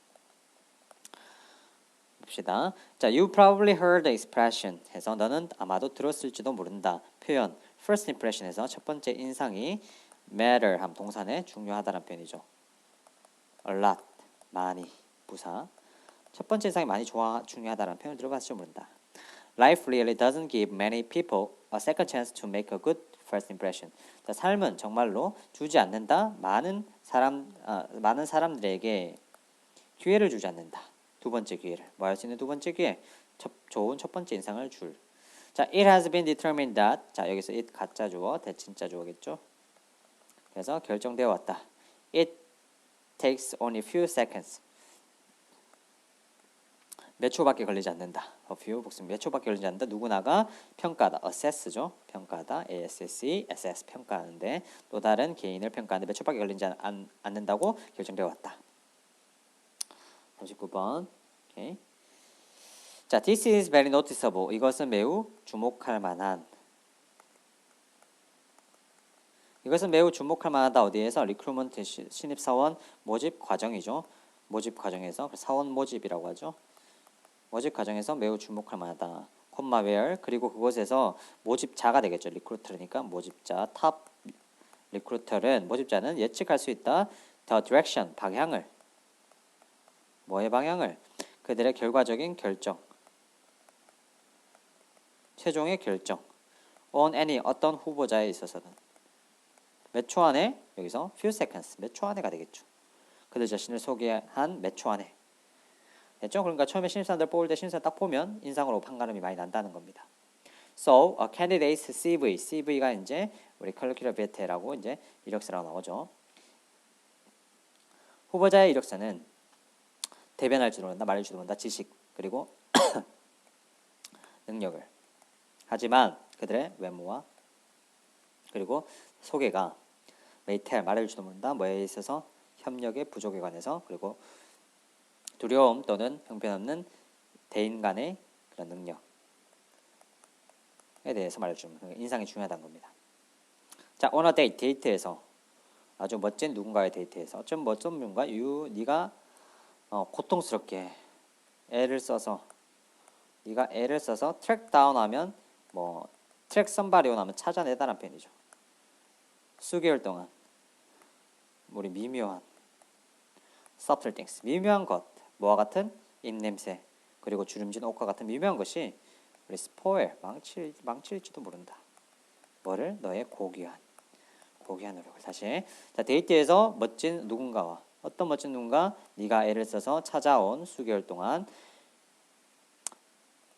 봅시다. 자, you probably heard the expression 해서 너는 아마도 들었을지도 모른다. 표현 first impression에서 첫 번째 인상이 matter 함 동사는 중요하다는 표현이죠. a lot 많이 부사 첫 번째 인상이 많이 중요하다는 표현 들어봤을지 모른다. Life really doesn't give many people a second chance to make a good first impression. 자, 삶은 정말로 주지 않는다. 많은 사람들에게 기회를 주지 않는다. 두 번째 기회를. 뭐 할 수 있는 두 번째 기회? 좋은 첫 번째 인상을 줄. 자, it has been determined that. 자, 여기서 it 가짜 주어, 대칭자 주어겠죠. 그래서 결정되어 왔다. It takes only few seconds. 몇 초밖에 걸리지 않는다. A few 복습 몇 초밖에 걸리지 않는다. 누구나가 평가다. assess죠. 평가다. ASSE, assess 평가하는데 또 다른 개인을 평가하는데 몇 초밖에 걸리지 않는다고 결정되어 왔다. 39번. 오케이. 자, this is very noticeable. 이것은 매우 주목할 만한. 이것은 매우 주목할 만하다. 어디에서? 리크루먼트 신입사원 모집 과정이죠. 모집 과정에서 사원 모집이라고 하죠. 모집 과정에서 매우 주목할 만하다. 콤마 where 그리고 그곳에서 모집자가 되겠죠. 리크루터니까 모집자 탑 리크루터는 모집자는 예측할 수 있다. the direction 방향을 뭐의 방향을? 그들의 결과적인 결정 최종의 결정 on any 어떤 후보자에 있어서는 몇 초 안에 여기서 few seconds 몇 초 안에가 되겠죠. 그들 자신을 소개한 몇 초 안에 됐죠? 그러니까 처음에 신입사원들 뽑을 때 신입사원 딱 보면 인상으로 판가름이 많이 난다는 겁니다. So a candidate's CV, CV가 이제 우리 curriculum vitae라고 이제 이력서라고 나오죠. 후보자의 이력서는 대변할지도 모른다, 말할지도 모른다, 지식 그리고 능력을. 하지만 그들의 외모와 그리고 소개가 may tell 말할지도 모른다, 뭐에 있어서 협력의 부족에 관해서 그리고 두려움 또는 형편없는 대인 간의 그런 능력에 대해서 말해주면 인상이 중요하다는 겁니다. 자, on a date, 데이트에서 아주 멋진 누군가의 데이트에서 어쩜 멋진 누군가 네가 고통스럽게 애를 써서 네가 애를 써서 트랙 다운하면 뭐 트랙 선바리온 하면 찾아내다라는 표현이죠. 수개월 동안 우리 미묘한 subtle things 미묘한 것 뭐와 같은 입냄새 그리고 주름진 옷과 같은 미묘한 것이 우리 스포일 망칠지도 모른다. 뭐를? 너의 고귀한 노력을. 다시 자 데이트에서 멋진 누군가와 어떤 멋진 누군가 네가 애를 써서 찾아온 수개월 동안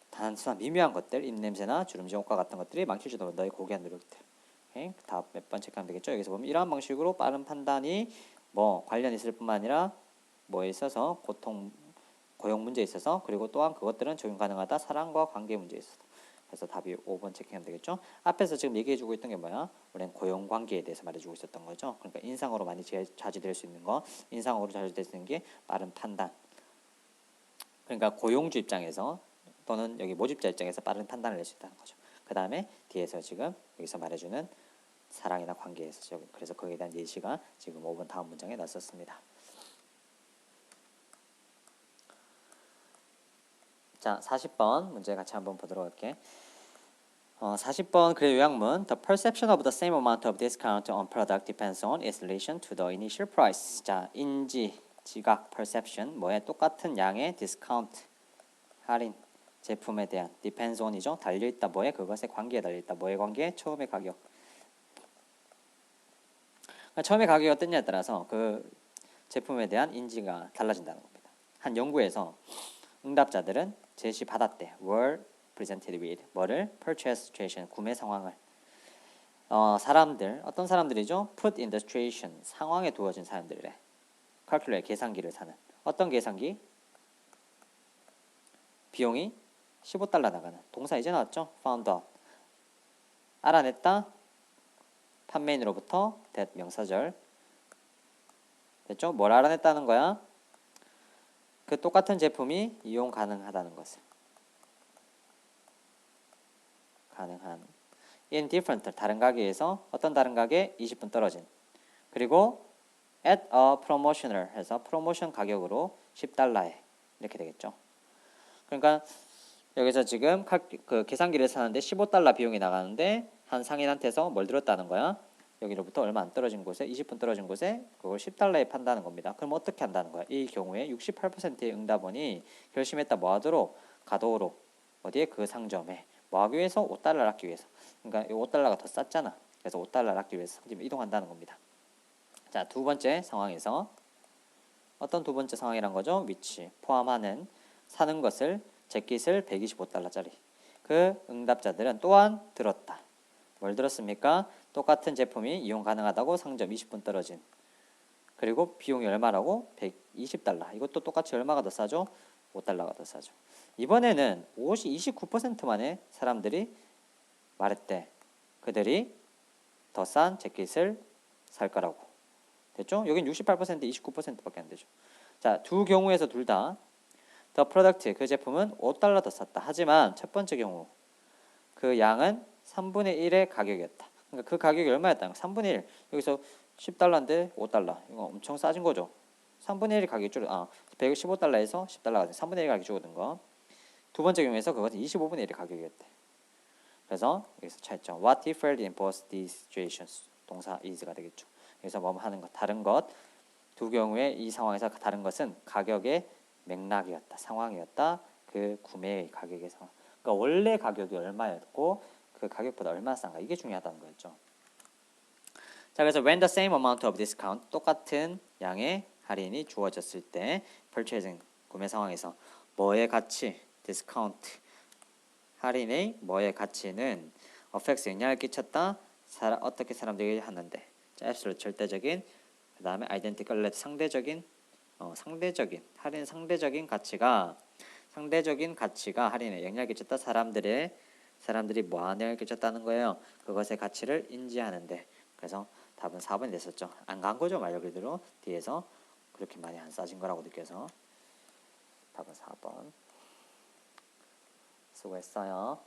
단순한 미묘한 것들 입냄새나 주름진 옷과 같은 것들이 망칠지도 모른다. 너의 고귀한 노력들. 오케이? 다음 몇 번 체크하면 되겠죠. 여기서 보면 이러한 방식으로 빠른 판단이 뭐 관련이 있을 뿐만 아니라 뭐에 있어서 고용 문제에 있어서 그리고 또한 그것들은 적용 가능하다. 사랑과 관계 문제에 있어서. 그래서 답이 5번 체크하면 되겠죠. 앞에서 지금 얘기해주고 있던 게 뭐야? 우리는 고용 관계에 대해서 말해주고 있었던 거죠. 그러니까 인상으로 많이 자주될 수 있는 거, 인상으로 자주될 수 있는 게 빠른 판단. 그러니까 고용주 입장에서 또는 여기 모집자 입장에서 빠른 판단을 낼 수 있다는 거죠. 그 다음에 뒤에서 지금 여기서 말해주는 사랑이나 관계에서 그래서 거기에 대한 예시가 지금 5번 다음 문장에 났었습니다. 자, 40번 문제 같이 한번 보도록 할게. 40번 글의 요약문. The perception of the same amount of discount on product depends on its relation to the initial price. 자, 인지, 지각, perception, 뭐에 똑같은 양의 discount, 할인, 제품에 대한 depends on이죠. 달려있다 뭐에 그것의 관계에 달려있다. 뭐의 관계? 처음의 가격. 그러니까 처음의 가격이 어땠냐에 따라서 그 제품에 대한 인지가 달라진다는 겁니다. 한 연구에서 응답자들은 제시받았대. were presented with 뭐를? purchase situation, 구매 상황을. 사람들, 어떤 사람들이죠? put in the situation, 상황에 두어진 사람들이래. calculate, 계산기를 사는. 어떤 계산기? 비용이 15달러 나가는. 동사 이제 나왔죠? found out. 알아냈다. 판매인으로부터 that 명사절. 됐죠? 뭘 알아냈다는 거야? 그 똑같은 제품이 이용 가능하다는 것을. 가능한. in different, 다른 가게에서. 어떤 다른 가게? 20분 떨어진. 그리고 at a promotional 해서 프로모션 가격으로 10달러에 이렇게 되겠죠. 그러니까 여기서 지금 그 계산기를 사는데 15달러 비용이 나가는데 한 상인한테서 뭘 들었다는 거야? 여기로부터 얼마 안 떨어진 곳에 20분 떨어진 곳에 그걸 10달러에 판다는 겁니다. 그럼 어떻게 한다는 거야? 이 경우에 68%의 응답원이 결심했다. 뭐 하도록? 가도록. 어디에? 그 상점에. 뭐 하기 위해서? 5달러를 아끼기 위해서. 그러니까 5달러가 더 쌌잖아. 그래서 5달러를 아끼기 위해서 상점에 이동한다는 겁니다. 자, 두 번째 상황에서 어떤 두 번째 상황이란 거죠? 위치 포함하는 사는 것을 재킷을 125달러짜리. 그 응답자들은 또한 들었다. 뭘 들었습니까? 똑같은 제품이 이용 가능하다고 상점 20분 떨어진. 그리고 비용이 얼마라고? 120달러. 이것도 똑같이 얼마가 더 싸죠? 5달러가 더 싸죠. 이번에는 29%만의 사람들이 말했대. 그들이 더 싼 재킷을 살 거라고. 됐죠? 여긴 68%, 29%밖에 안 되죠. 자, 두 경우에서 둘 다 The product, 그 제품은 5달러 더 쌌다. 하지만 첫 번째 경우 그 양은 3분의 1의 가격이었다. 그러니까 그 가격이 얼마였다는 거야? 3분의 1. 여기서 10달러인데 5달러. 이거 엄청 싸진 거죠. 3분의 1의 가격이 줄어. 115달러에서 10달러가 돼. 3분의 1의 가격이 줄어든 거. 두 번째 경우에서 그것은 25분의 1의 가격이었대. 그래서 여기서 차이점. What differed in both these situations? 동사 is가 되겠죠. 여기서 뭐 하는 것, 다른 것. 두 경우의 이 상황에서 다른 것은 가격의 맥락이었다. 상황이었다. 그 구매의 가격에서. 그러니까 원래 가격이 얼마였고 그 가격보다 얼마나 싼가. 이게 중요하다는 거였죠. 자, 그래서 when the same amount of discount, 똑같은 양의 할인이 주어졌을 때 purchasing, 구매 상황에서 뭐의 가치, discount, 할인의 뭐의 가치는 affects, 영향을 끼쳤다. 어떻게 사람들이 하는데. 자, absolute, 절대적인. 그 다음에 identical, 상대적인. 상대적인, 할인 상대적인 가치가 할인에 영향을 끼쳤다. 사람들이 뭐 영향을 끼쳤다는 거예요? 그것의 가치를 인지하는데. 그래서 답은 4번이 됐었죠. 안 간 거죠, 말 그대로. 뒤에서 그렇게 많이 안 싸진 거라고 느껴서 답은 4번. 수고했어요.